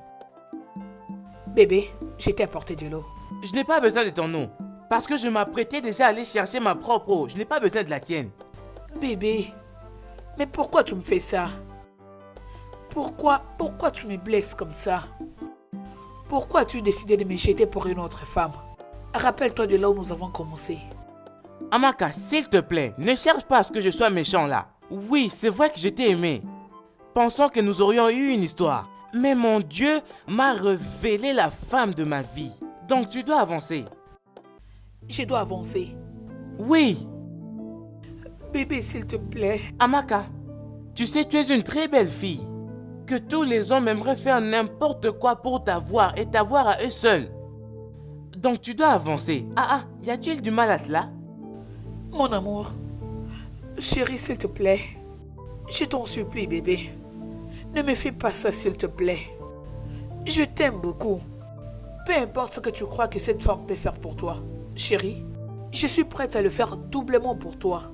Bébé, je t'ai apporté de l'eau. Je n'ai pas besoin de ton eau. Parce que je m'apprêtais déjà à aller chercher ma propre eau. Je n'ai pas besoin de la tienne. Bébé, mais pourquoi tu me fais ça? Pourquoi tu me blesses comme ça? Pourquoi as-tu décidé de me jeter pour une autre femme? Rappelle-toi de là où nous avons commencé. Amaka, s'il te plaît, ne cherche pas à ce que je sois méchant là. Oui, c'est vrai que je t'ai aimé. Pensant que nous aurions eu une histoire. Mais mon Dieu m'a révélé la femme de ma vie. Donc tu dois avancer. Je dois avancer. Oui. Bébé, s'il te plaît. Amaka, tu sais, tu es une très belle fille. Que tous les hommes aimeraient faire n'importe quoi pour t'avoir et t'avoir à eux seuls. Donc tu dois avancer. Y a-t-il du mal à cela? Mon amour, chérie, s'il te plaît. Je t'en supplie, bébé. Ne me fais pas ça, s'il te plaît. Je t'aime beaucoup. Peu importe ce que tu crois que cette femme peut faire pour toi. Chérie, je suis prête à le faire doublement pour toi.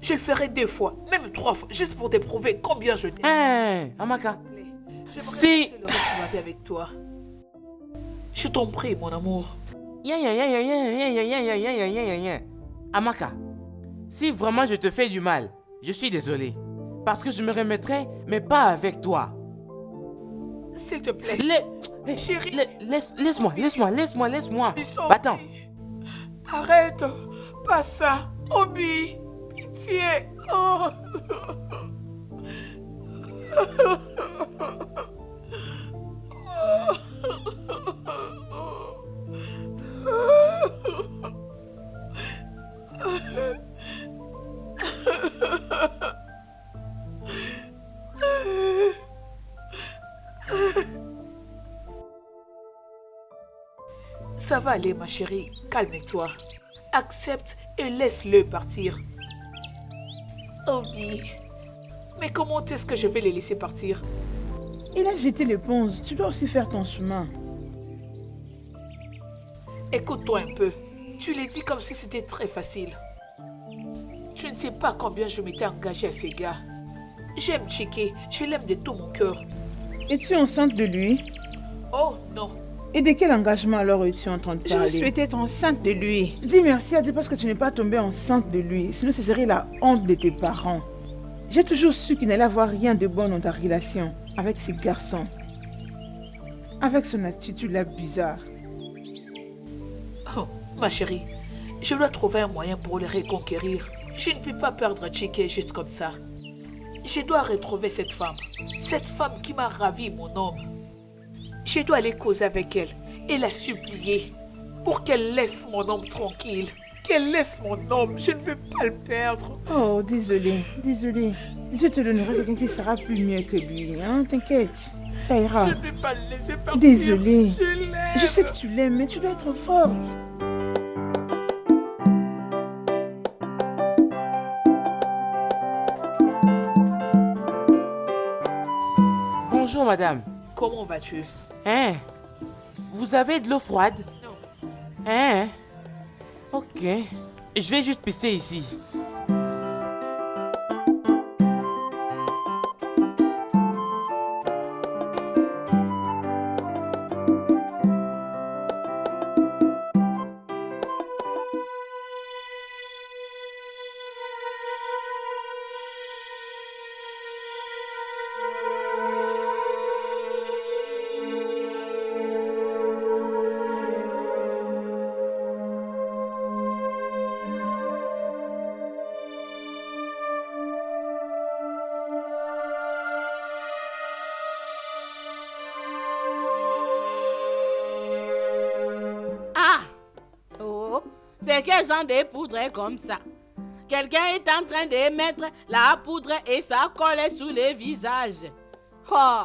Je le ferai 2 fois, même 3 fois, juste pour te prouver combien je t'aime. Amaka. Si... Je reste ma vie avec toi. Je t'en prie, mon amour. Amaka, si vraiment je te fais du mal, je suis désolé. Parce que je me remettrai, mais pas avec toi. S'il te plaît. Chérie. Laisse-moi. Va-t'en. Arrête. Pas ça. Obi. Pitié. Oh. Ça va aller, ma chérie. Calme-toi. Accepte et laisse-le partir. Obi, mais comment est-ce que je vais le laisser partir? Il a jeté l'éponge. Tu dois aussi faire ton chemin. Écoute-toi un peu. Tu l'as dit comme si c'était très facile. Tu ne sais pas combien je m'étais engagée à ces gars. J'aime Chike. Je l'aime de tout mon cœur. Es-tu enceinte de lui? Oh non. Et de quel engagement alors es-tu en train de parler? Je souhaitais être enceinte de lui. Dis merci à Dieu parce que tu n'es pas tombée enceinte de lui. Sinon ce serait la honte de tes parents. J'ai toujours su qu'il n'allait avoir rien de bon dans ta relation avec ce garçon. Avec son attitude-là bizarre. Oh, ma chérie, je dois trouver un moyen pour le reconquérir. Je ne peux pas perdre Chike juste comme ça. Je dois retrouver cette femme qui m'a ravi mon homme. Je dois aller causer avec elle et la supplier pour qu'elle laisse mon homme tranquille. Qu'elle laisse mon homme, je ne veux pas le perdre. Oh, désolé. Je te donnerai quelqu'un qui sera plus mieux que lui, hein, t'inquiète. Ça ira. Je ne peux pas le laisser partir. Désolée. Je l'aime. Je sais que tu l'aimes, mais tu dois être forte. Bonjour, madame. Comment vas-tu? Hein? Vous avez de l'eau froide? Non. Hein? Ok. Je vais juste pisser ici. C'est quel genre de poudre est comme ça? Quelqu'un est en train de mettre la poudre et ça colle sous le visage. Oh!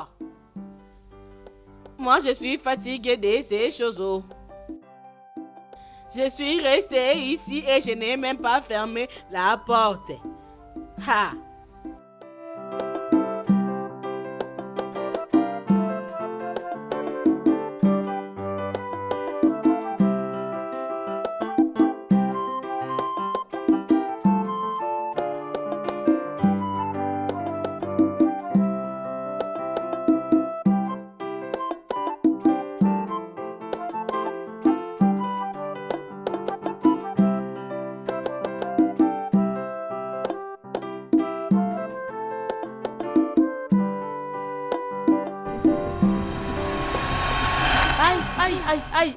Moi, je suis fatiguée de ces choses. Je suis restée ici et je n'ai même pas fermé la porte. Ha!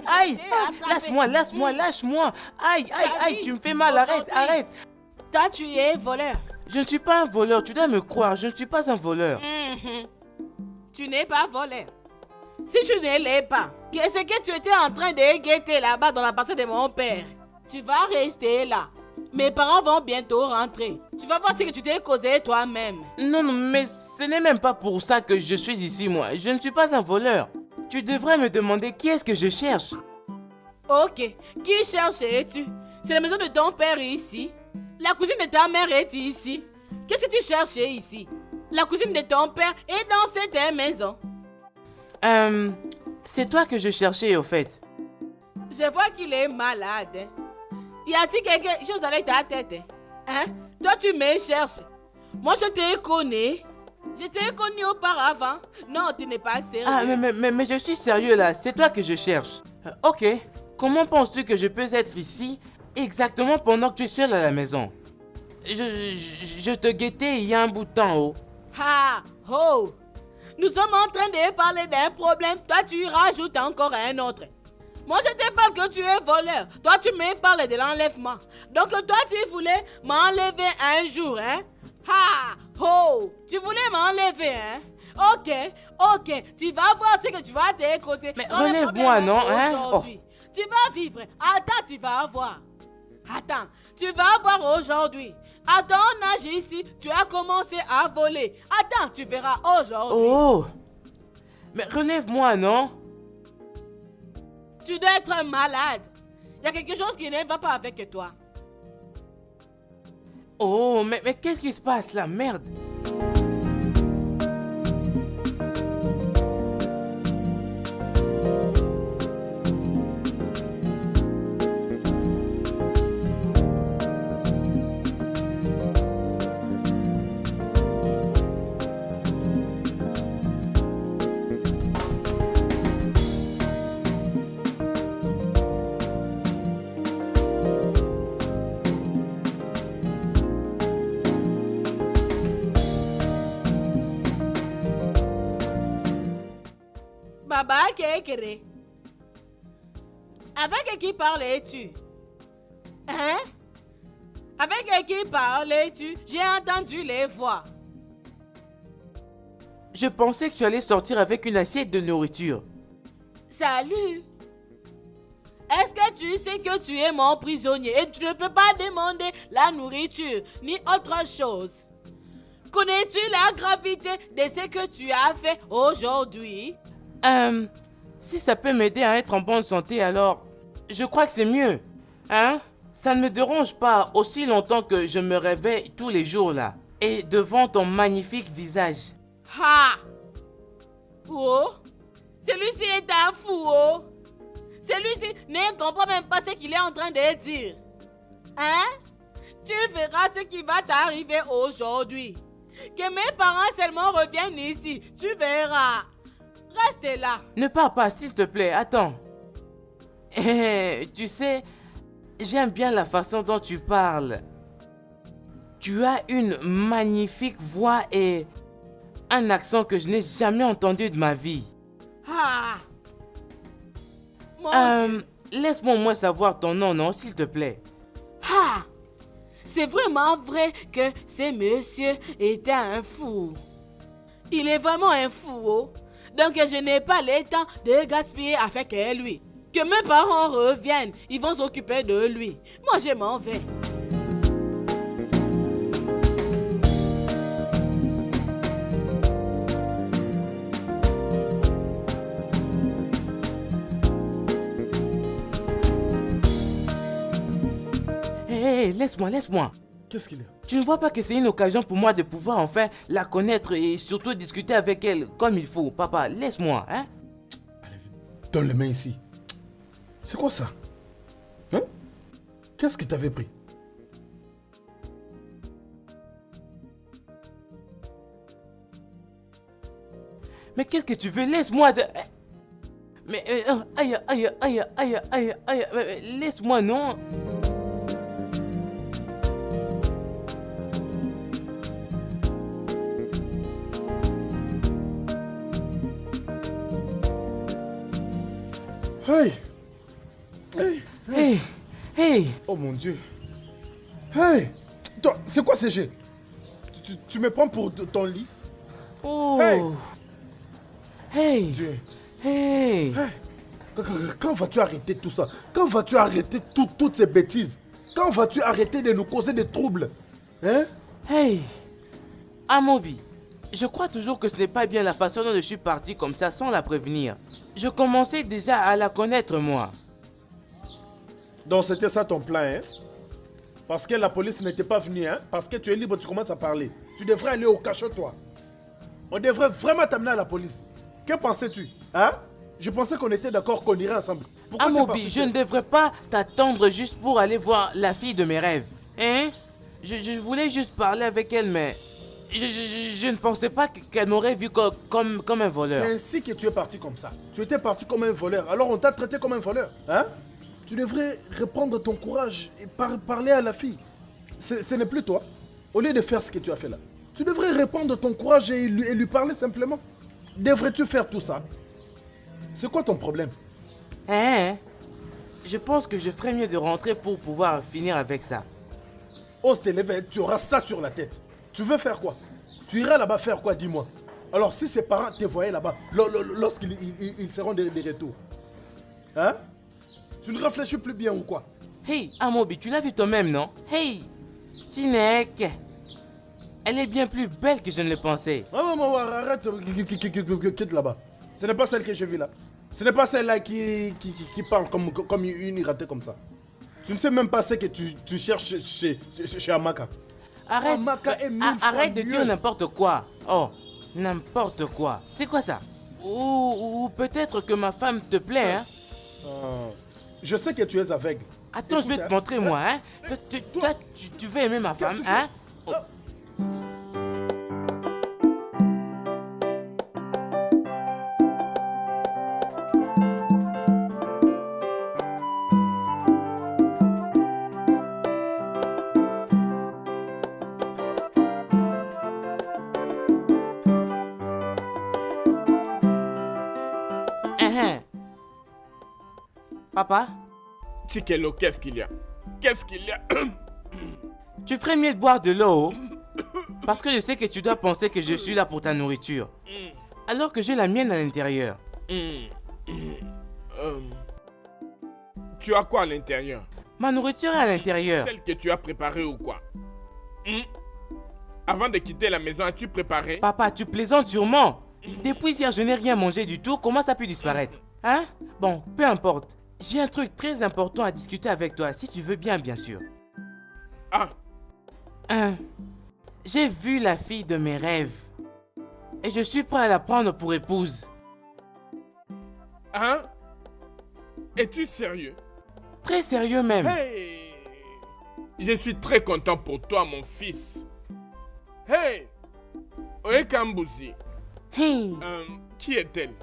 Aïe! Lâche-moi! Aïe, tu me fais mal, arrête! Toi, tu es voleur. Je ne suis pas un voleur, tu dois me croire, je ne suis pas un voleur. Tu n'es pas voleur. Si tu ne l'es pas, qu'est-ce que tu étais en train de guetter là-bas dans la partie de mon père? Tu vas rester là. Mes parents vont bientôt rentrer. Tu vas voir ce que tu t'es causé toi-même. Non, mais ce n'est même pas pour ça que je suis ici, moi. Je ne suis pas un voleur. Tu devrais me demander qui est-ce que je cherche. Ok, qui cherches-tu? C'est la maison de ton père ici. La cousine de ta mère est ici. Qu'est-ce que tu cherchais ici? La cousine de ton père est dans cette maison. C'est toi que je cherchais au fait. Je vois qu'il est malade. Y a-t-il quelque chose avec ta tête? Hein? Toi tu me cherches. Moi je te connais. Je t'ai connu auparavant. Non, tu n'es pas sérieux. Ah, mais je suis sérieux là. C'est toi que je cherche. Ok. Comment penses-tu que je peux être ici exactement pendant que tu es seul à la maison? Je te guettais il y a un bout de temps, oh. Ah, oh. Nous sommes en train de parler d'un problème. Toi, tu rajoutes encore un autre. Moi, je te parle que tu es voleur. Toi, tu me parles de l'enlèvement. Donc, toi, tu voulais m'enlever un jour, hein? Ha! Oh! Tu voulais m'enlever, hein? Ok. Tu vas voir ce que tu vas te causer. Mais relève-moi, non, hein? Oh. Tu vas vivre. Attends, tu vas voir. Attends, tu vas voir aujourd'hui. À ton âge ici, tu as commencé à voler. Attends, tu verras aujourd'hui. Oh! Mais relève-moi, non? Tu dois être malade. Il y a quelque chose qui ne va pas avec toi. Oh, mais qu'est-ce qui se passe là? Merde! Baba Kekere. Avec qui parlais-tu? Hein? Avec qui parlais-tu? J'ai entendu les voix. Je pensais que tu allais sortir avec une assiette de nourriture. Salut. Est-ce que tu sais que tu es mon prisonnier et tu ne peux pas demander la nourriture ni autre chose? Connais-tu la gravité de ce que tu as fait aujourd'hui? Si ça peut m'aider à être en bonne santé, alors je crois que c'est mieux. Hein? Ça ne me dérange pas aussi longtemps que je me réveille tous les jours là. Et devant ton magnifique visage. Ha! Oh! Celui-ci est un fou, oh! Celui-ci ne comprend même pas ce qu'il est en train de dire. Hein? Tu verras ce qui va t'arriver aujourd'hui. Que mes parents seulement reviennent ici. Tu verras. Reste là. Ne pars pas, s'il te plaît. Attends. Tu sais, j'aime bien la façon dont tu parles. Tu as une magnifique voix et un accent que je n'ai jamais entendu de ma vie. Ah! Laisse-moi au moins savoir ton nom, non, s'il te plaît. Ah! C'est vraiment vrai que ce monsieur était un fou. Il est vraiment un fou, oh. Donc je n'ai pas le temps de gaspiller avec lui. Que mes parents reviennent, ils vont s'occuper de lui. Moi, je m'en vais. Hé, laisse-moi. Qu'est-ce qu'il y a? Tu ne vois pas que c'est une occasion pour moi de pouvoir enfin la connaître et surtout discuter avec elle comme il faut. Papa, laisse-moi, hein? Allez, vite. Donne les mains ici. C'est quoi ça? Hein? Qu'est-ce qui t'avait pris? Mais qu'est-ce que tu veux? Laisse-moi de... Mais... aïe, laisse-moi, non? Hey! Hey! Oh mon Dieu! Hey! Toi, c'est quoi ces jets? Tu me prends pour ton lit? Oh! Hey! Hey! Dieu! Hey! Quand vas-tu arrêter tout ça? Quand vas-tu arrêter toutes ces bêtises? Quand vas-tu arrêter de nous causer des troubles? Hein? Hey! Amobi, je crois toujours que ce n'est pas bien la façon dont je suis parti comme ça sans la prévenir. Je commençais déjà à la connaître, moi. Donc c'était ça ton plan, hein? Parce que la police n'était pas venue, hein? Parce que tu es libre, tu commences à parler. Tu devrais aller au cachot, toi. On devrait vraiment t'amener à la police. Que pensais-tu? Hein? Je pensais qu'on était d'accord qu'on irait ensemble. Pourquoi Amobi, je ne devrais pas t'attendre juste pour aller voir la fille de mes rêves. Hein? Je voulais juste parler avec elle, mais... Je ne pensais pas qu'elle m'aurait vu comme un voleur. C'est ainsi que tu es parti comme ça. Tu étais parti comme un voleur. Alors on t'a traité comme un voleur. Hein? Tu devrais reprendre ton courage et parler à la fille. Ce n'est plus toi. Au lieu de faire ce que tu as fait là. Tu devrais reprendre ton courage et lui parler simplement. Devrais-tu faire tout ça? C'est quoi ton problème? Hein? Je pense que je ferais mieux de rentrer pour pouvoir finir avec ça. Ose te lever, tu auras ça sur la tête. Tu veux faire quoi? Tu iras là-bas faire quoi, dis-moi? Alors si ses parents te voyaient là-bas, lorsqu'ils seront de retour. Hein? Tu ne réfléchis plus bien ou quoi? Hey, Amobi, tu l'as vu toi-même, non? Hey, Tinek. Elle est bien plus belle que je ne le pensais. Oh, arrête, quitte là-bas. Ce n'est pas celle que j'ai vue là. Ce n'est pas celle-là qui parle comme une irritée comme ça. Tu ne sais même pas ce que tu cherches chez Amaka. Arrête, Amaka est arrête de mieux. dire n'importe quoi. Oh, n'importe quoi. C'est quoi ça? Ou peut-être que ma femme te plaît, hein? Je sais que tu es aveugle. Attends, Écoute, je vais te montrer, moi, hein? Toi, tu veux aimer ma femme, hein? Oh. Papa? Chikelo, qu'est-ce qu'il y a? Qu'est-ce qu'il y a? Tu ferais mieux de boire de l'eau. Parce que je sais que tu dois penser que je suis là pour ta nourriture. Alors que j'ai la mienne à l'intérieur. Tu as quoi à l'intérieur? Ma nourriture est à l'intérieur. Celle que tu as préparée ou quoi? Avant de quitter la maison, as-tu préparé? Papa, tu plaisantes sûrement. Depuis hier, je n'ai rien mangé du tout. Comment ça peut disparaître? Hein? Bon, peu importe. J'ai un truc très important à discuter avec toi, si tu veux bien, bien sûr. Ah! J'ai vu la fille de mes rêves. Et je suis prêt à la prendre pour épouse. Hein? Es-tu sérieux? Très sérieux même. Hey! Je suis très content pour toi, mon fils. Hey! Oekambuzi. Hey! Qui est-elle?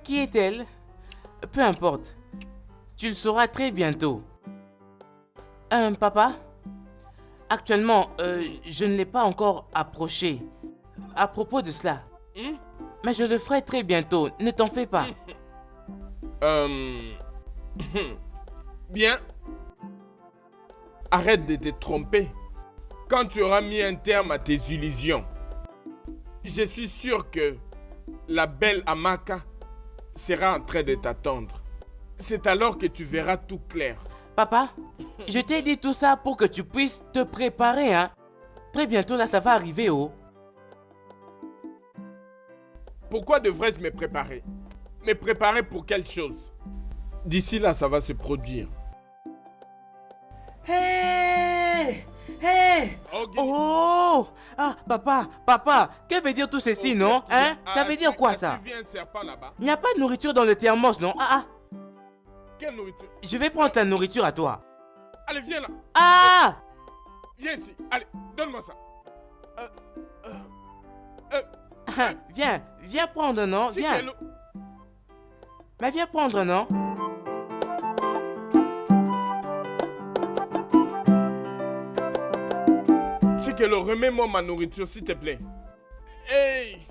Qui est-elle? Peu importe. Tu le sauras très bientôt. Papa? Actuellement, je ne l'ai pas encore approché. À propos de cela. Mais je le ferai très bientôt. Ne t'en fais pas. Bien. Arrête de te tromper. Quand tu auras mis un terme à tes illusions, je suis sûr que la belle Amaka sera en train de t'attendre. C'est alors que tu verras tout clair. Papa, je t'ai dit tout ça pour que tu puisses te préparer, hein. Très bientôt, là, ça va arriver, oh. Pourquoi devrais-je me préparer? Me préparer pour quelle chose? D'ici là, ça va se produire. Hey! Hey! Okay. Oh! Ah, papa, que veut dire tout ceci, non? Hein? Ça veut dire quoi, ça? Un serpent là-bas? Il n'y a pas de nourriture dans le thermos, non? Quelle nourriture? Je vais prendre ta nourriture à toi. Allez, viens là. Ah! Viens ici. Allez, donne-moi ça. Viens prendre, non? Viens. Mais viens prendre, non? Chikelo, remets-moi ma nourriture, s'il te plaît. Hey!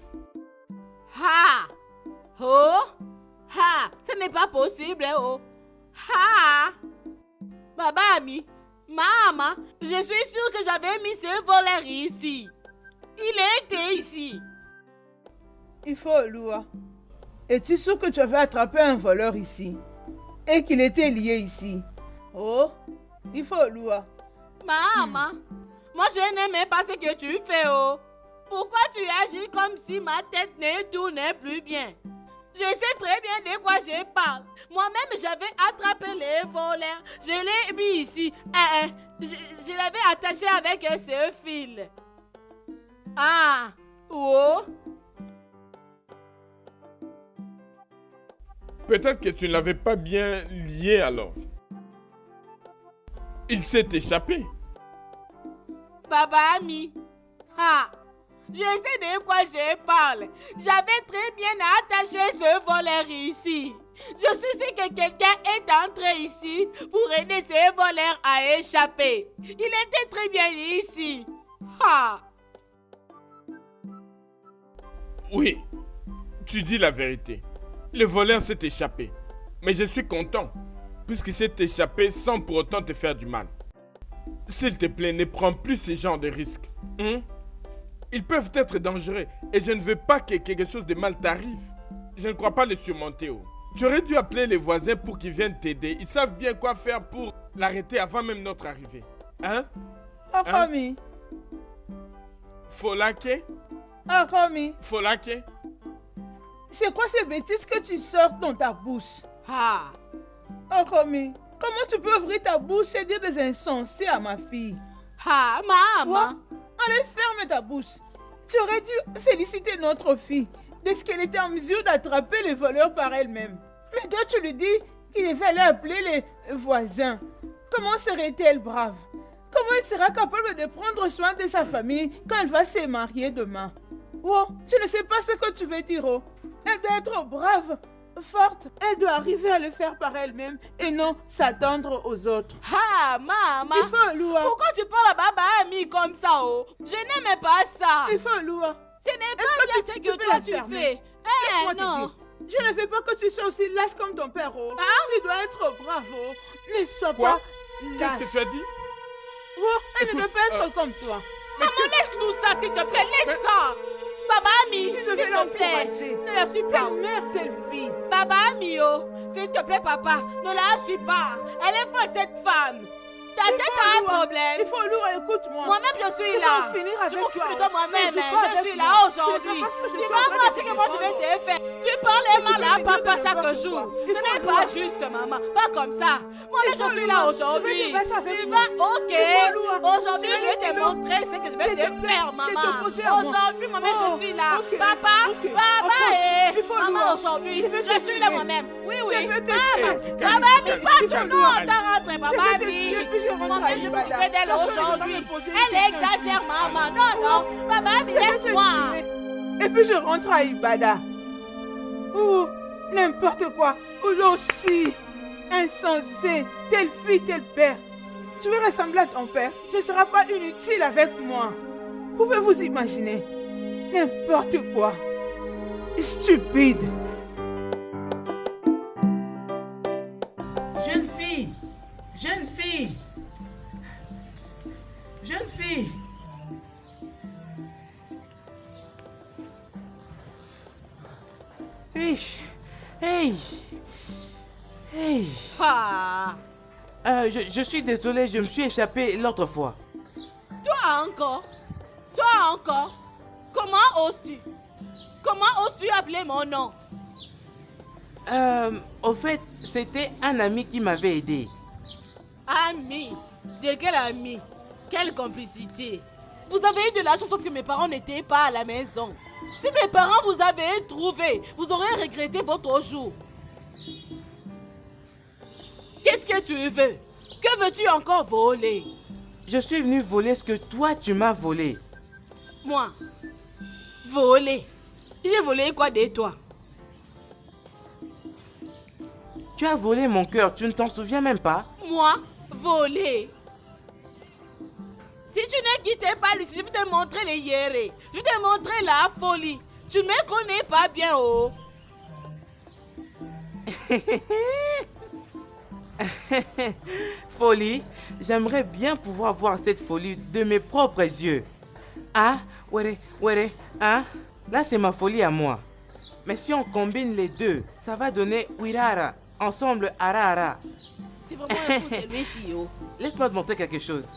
Ha! Oh! Ha! Ce n'est pas possible, oh! Ha! Baba Ami, maman, je suis sûre que j'avais mis ce voleur ici. Il était ici. Il faut, Loua. Es-tu sûr que tu avais attrapé un voleur ici? Et qu'il était lié ici? Oh, il faut, Loua. Maman, moi je n'aimais pas ce que tu fais, oh. Pourquoi tu agis comme si ma tête ne tournait plus bien? Je sais très bien de quoi je parle. Moi-même, j'avais attrapé les voleurs. Je l'ai mis ici. Je l'avais attaché avec ce fil. Ah, oh. Peut-être que tu ne l'avais pas bien lié alors. Il s'est échappé. Baba Ami. Ah, je sais de quoi je parle. J'avais très bien attaché ce voleur ici. Je suis sûre que quelqu'un est entré ici pour aider ce voleur à échapper. Il était très bien ici. Ah. Oui, tu dis la vérité. Le voleur s'est échappé. Mais je suis content, puisqu'il s'est échappé sans pour autant te faire du mal. S'il te plaît, ne prends plus ce genre de risques. Ils peuvent être dangereux et je ne veux pas que quelque chose de mal t'arrive. Je ne crois pas le surmonter. Oh. Tu aurais dû appeler les voisins pour qu'ils viennent t'aider. Ils savent bien quoi faire pour l'arrêter avant même notre arrivée. Hein? Akomi. Folake? Akomi. Folake? C'est quoi ces bêtises que tu sors dans ta bouche? Ah. Akomi, comment tu peux ouvrir ta bouche et dire des insensés à ma fille? Ah, maman. Allez, ferme ta bouche. Tu aurais dû féliciter notre fille de ce qu'elle était en mesure d'attraper les voleurs par elle-même. Mais toi, tu lui dis qu'il fallait appeler les voisins. Comment serait-elle brave? Comment elle sera capable de prendre soin de sa famille quand elle va se marier demain? Oh, tu ne sais pas ce que tu veux dire, oh. Elle doit être brave, forte. Elle doit arriver à le faire par elle-même et non s'attendre aux autres. Ah, maman. Il faut, Loua. Pourquoi tu parles à Baba Ami comme ça, oh? Je n'aimais pas ça. Il faut, Loua. Ce n'est pas bien ce que toi tu fais. Laisse-moi non. te dire. Je ne veux pas que tu sois aussi lâche comme ton père. Oh. Tu dois être brave. Oh. Ne sois Quoi? pas Qu'est-ce lâche. que tu as dit? Oh, elle ne peut pas être comme toi. Maman, laisse-nous ça, s'il te plaît, laisse ça. Baba Ami, Tu s'il devais te plaît, l'encourager. ne la suis pas. Telle mère, telle fille. Baba Ami, oh, s'il te plaît, papa, ne la suis pas. Elle est folle, cette femme. Ta tête a un problème. Il faut lourd, écoute-moi. Moi-même, je suis Tu là. vas en finir Je avec m'occupe toi. de toi moi-même. Mais Je joue pas suis avec là moi. aujourd'hui. C'est pas parce que je Tu suis en vas train voir de ce te que moi je vais défendre. te faire. Tu parles les mains là, me papa, dis de chaque n'importe jour. quoi. Ce Il faut n'est lourd. pas juste, maman. Pas comme ça. Moi-même, je suis là aujourd'hui. Tu veux te battre avec Tu moi. vas, ok. Il faut lourd. Aujourd'hui, je vais te montrer ce que je vais te faire, maman. t'opposer à moi. Aujourd'hui, moi-même, je suis là. Ok. Papa, Ok. papa, Approche. Il faut maman, lourd. aujourd'hui, Je vais te je suis là tuer. moi-même. Oui, Je oui. vais te Maman, tuer. Baba, mais pas Il tout faut le lourd. monde. T'as rentré, Baba. Je vais te tuer, puis je rentre Moi, à je Ibada. m'occupe d'elle Personne ne va me aujourd'hui. poser une Elle question exagère, ici. maman. Non, non. Baba, mais Je vais te laisse-moi. tuer. Et puis je rentre à Ibada. Oh, n'importe quoi. Oh, aussi. Insensé. Telle fille, tel père. Tu veux ressembler à ton père. Tu ne seras pas inutile avec moi. Pouvez-vous imaginer? N'importe quoi. Stupide. Jeune fille! Jeune fille! Jeune fille! Hey! Hey! Hey! Ah, Je suis désolé, je me suis échappé l'autre fois. toi encore. Toi encore. Comment oses-tu? Comment oses-tu appeler mon nom? Au fait, c'était un ami qui m'avait aidé. Ami? De quel ami? Quelle complicité? Vous avez eu de la chance parce que mes parents n'étaient pas à la maison. Si mes parents vous avaient trouvé, vous aurez regretté votre jour. Qu'est-ce que tu veux? Que veux-tu encore voler? Je suis venu voler ce que toi tu m'as volé. Moi? Voler? J'ai volé quoi de toi? Tu as volé mon cœur, tu ne t'en souviens même pas? Moi? Voler? Si tu ne quittais pas ici, je vais te montrer les hiérés. Je vais te montrer la folie. Tu ne me connais pas bien, oh. Folie, j'aimerais bien pouvoir voir cette folie de mes propres yeux. Ah, ouais, hein? Là c'est ma folie à moi. Mais si on combine les deux, ça va donner Wirara, ensemble Ara. C'est vraiment un fou celui-ci, oh. Laisse-moi te montrer quelque chose.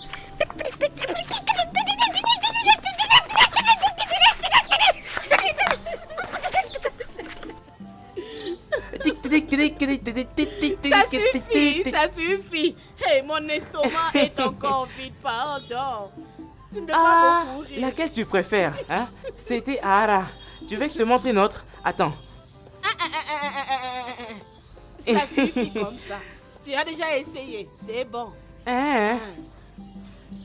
Ça suffit. Hey, mon estomac est encore vide, pardon. Je ne peux Ah, pas beaucoup rire. laquelle tu préfères, hein? C'était Ara. Tu veux que je te montre une autre? Attends. Ça suffit comme ça. Tu as déjà essayé, c'est bon. Hein?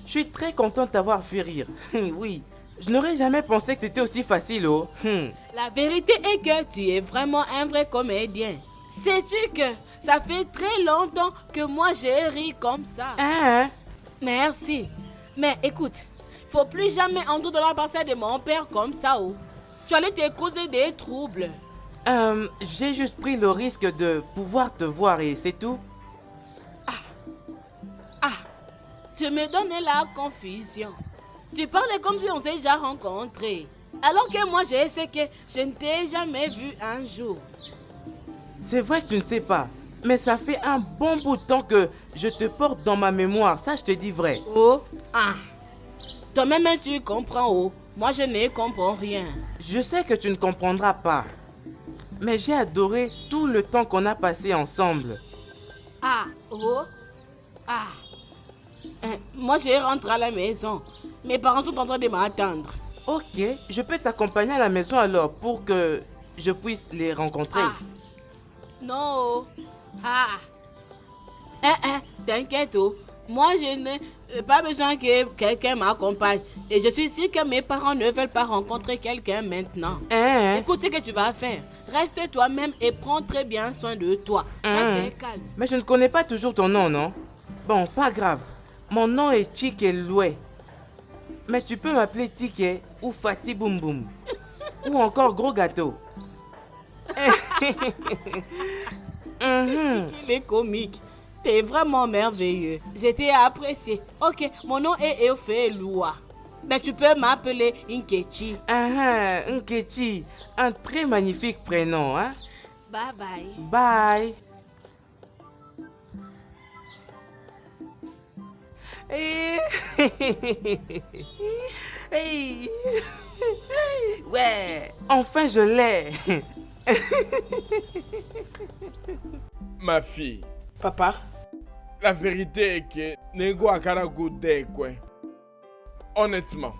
Je suis très contente de t'avoir fait rire. Oui, je n'aurais jamais pensé que c'était aussi facile, oh. La vérité est que tu es vraiment un vrai comédien. Sais-tu que ça fait très longtemps que moi j'ai ri comme ça. Hein? Merci. Mais écoute, faut plus jamais entrer dans la parcelle de mon père comme ça, oh. Tu allais te causer des troubles. J'ai juste pris le risque de pouvoir te voir et c'est tout. Tu me donnes la confusion. Tu parles comme si on s'est déjà rencontrés. Alors que moi, je sais que je ne t'ai jamais vu un jour. C'est vrai que tu ne sais pas, mais ça fait un bon bout de temps que je te porte dans ma mémoire, ça je te dis vrai. Oh, toi-même tu comprends, oh. Moi, je ne comprends rien. Je sais que tu ne comprendras pas, mais j'ai adoré tout le temps qu'on a passé ensemble. Moi, je rentre à la maison. Mes parents sont en train de m'attendre. Ok, je peux t'accompagner à la maison alors pour que je puisse les rencontrer. Non. T'inquiète, oh. Moi, je n'ai pas besoin que quelqu'un m'accompagne. Et je suis sûre que mes parents ne veulent pas rencontrer quelqu'un maintenant. Écoute ce que tu vas faire. Reste toi-même et prends très bien soin de toi. Reste calme. Mais je ne connais pas toujours ton nom, non? Bon, pas grave. Mon nom est Chike Loué. Mais tu peux m'appeler Tike ou Fatih Boum Boum. Ou encore Gros Gâteau. Il est comique. T'es vraiment merveilleux. Je t'ai apprécié. Ok, mon nom est Eofelua. Mais tu peux m'appeler Nkechi. Nkechi, un très magnifique prénom, hein? Bye bye. Bye. Hey. Hey. Ouais, enfin je l'ai. Ma fille, Papa, la vérité est que Nego Akara Goudé, quoi. Honnêtement,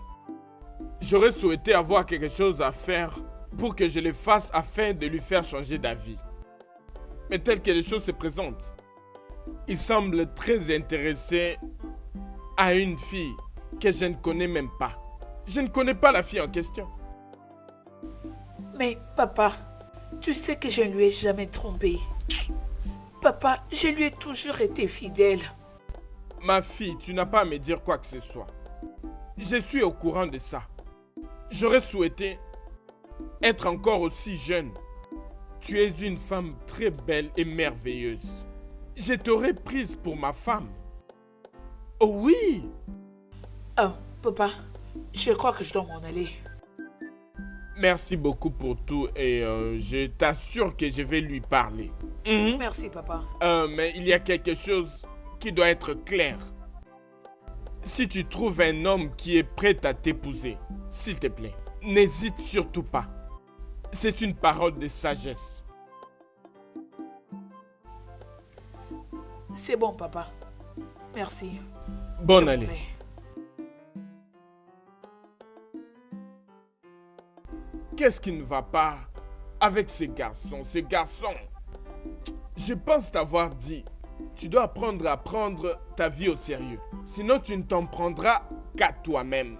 j'aurais souhaité avoir quelque chose à faire pour que je le fasse afin de lui faire changer d'avis. Mais tel que les choses se présentent, il semble très intéressé à une fille que je ne connais même pas. Je ne connais pas la fille en question. mais papa, tu sais que je ne lui ai jamais trompé. Papa, je lui ai toujours été fidèle. Ma fille, tu n'as pas à me dire quoi que ce soit. Je suis au courant de ça. J'aurais souhaité être encore aussi jeune. Tu es une femme très belle et merveilleuse. Je t'aurais prise pour ma femme. Oh oui! Oh, papa, je crois que je dois m'en aller. Merci beaucoup pour tout et je t'assure que je vais lui parler. Merci, papa. Mais il y a quelque chose qui doit être clair. Si tu trouves un homme qui est prêt à t'épouser, s'il te plaît, n'hésite surtout pas. C'est une parole de sagesse. C'est bon, papa. Merci. Bonne Je m'en année. vais. Qu'est-ce qui ne va pas avec ces garçons? Ces garçons, je pense t'avoir dit, tu dois apprendre à prendre ta vie au sérieux. Sinon, tu ne t'en prendras qu'à toi-même.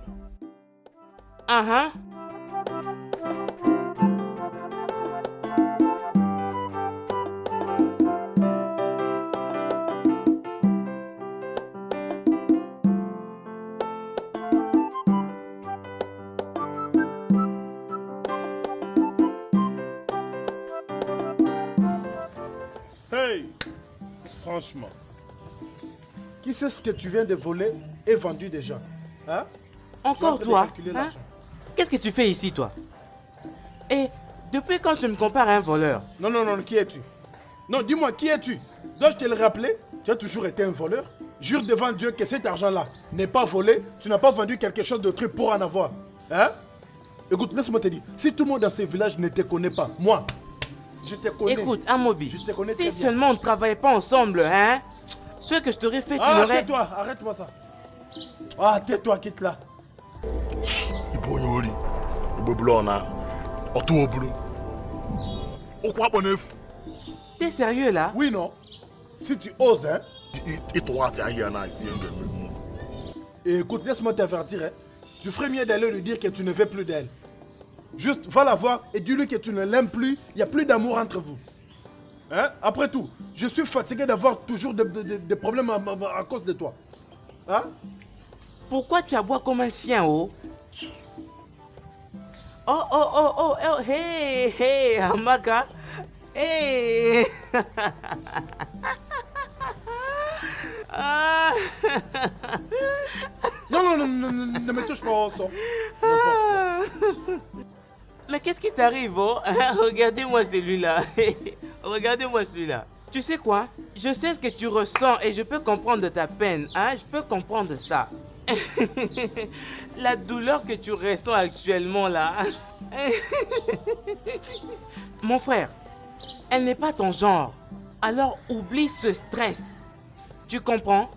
Hey! Franchement, qui sait ce que tu viens de voler et vendu déjà? Hein? Encore Tu vas toi, calculer hein? l'argent. Qu'est-ce que tu fais ici, toi? Et depuis quand tu me compares à un voleur? Non, non, non, qui es-tu? Non, dis-moi, qui es-tu? Dois-je te le rappeler? Tu as toujours été un voleur. Jure devant Dieu que cet argent-là n'est pas volé. Tu n'as pas vendu quelque chose de truc pour en avoir. Hein? Écoute, laisse-moi te dire. Si tout le monde dans ce village ne te connaît pas, moi, je te connais. Écoute, Amobi, Je te connais très si bien. seulement on ne travaillait pas ensemble, hein? Ce que je t'aurais fait, tu Ah, n'aurais... tais-toi, arrête-moi ça. Ah, tais-toi, quitte là. Ibo Yori, Ibo Blona, Otu Obulu. Okwa Bonef, T'es sérieux, là? Oui, non? Si tu oses, hein? Itoati Ayana, Et écoute, laisse-moi t'avertir, hein. Tu ferais mieux d'aller lui dire que tu ne veux plus d'elle. Juste, va la voir et dis-lui que tu ne l'aimes plus, il n'y a plus d'amour entre vous. Hein? Après tout, je suis fatigué d'avoir toujours des problèmes à cause de toi. Hein? Pourquoi tu aboies comme un chien, oh? Oh, oh, oh, oh, oh, hey, hey, Amaka. Hey. Ah. Non, non, non, non, non, ne me touche pas au sang. N'importe quoi. Mais qu'est-ce qui t'arrive, oh? Regardez-moi celui-là. Regardez-moi celui-là. Tu sais quoi? Je sais ce que tu ressens et je peux comprendre de ta peine, hein? Je peux comprendre ça. La douleur que tu ressens actuellement là. Mon frère, elle n'est pas ton genre. Alors oublie ce stress. Tu comprends?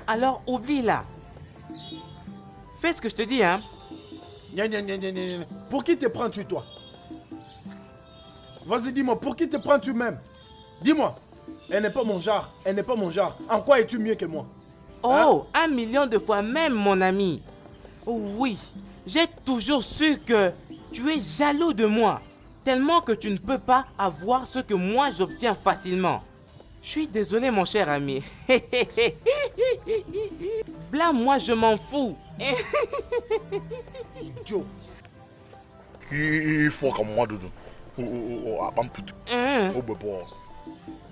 Alors oublie-la. Fais ce que je te dis, hein? Gna, gna, gna, gna, gna. Pour qui te prends-tu, toi? Vas-y, dis-moi, pour qui te prends-tu même? Dis-moi. Elle n'est pas mon genre, elle n'est pas mon genre. En quoi es-tu mieux que moi? Oh, 1 million de fois même, mon ami. Oui, j'ai toujours su que tu es jaloux de moi. Tellement que tu ne peux pas avoir ce que moi j'obtiens facilement. Je suis désolé, mon cher ami. Blâme-moi, je m'en fous. Idiot. Il faut comme moi, Doudou. Abamputu. Oh, ben bon.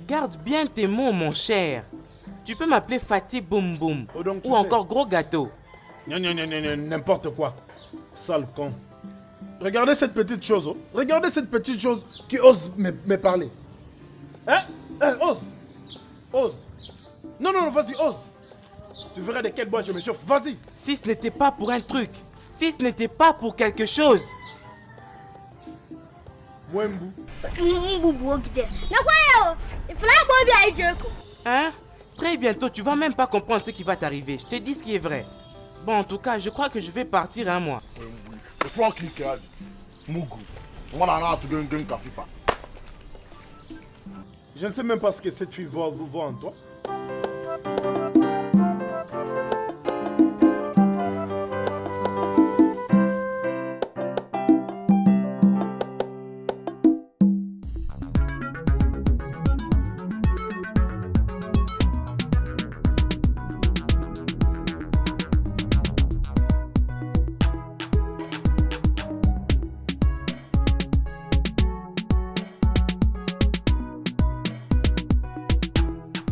Garde bien tes mots, mon cher. Tu peux m'appeler Fatih Boum Boum. Oh, donc tu ou sais. encore Gros Gâteau. Non, n'importe quoi. Sale con. Regardez cette petite chose. Oh. Regardez cette petite chose qui ose me parler. Hein? Ose. Ose. Non, vas-y, ose. Tu verras de quel bois je me chauffe. Vas-y. Si ce n'était pas pour un truc, si ce n'était pas pour quelque chose. Mwembu. Hein? Très bientôt, tu vas même pas comprendre ce qui va t'arriver. Je te dis ce qui est vrai. Bon, en tout cas, je crois que je vais partir un mois. Le Franck qui a dit. Mugu. On a un tout gang FIFA. Je ne sais même pas ce que cette fille voit en toi.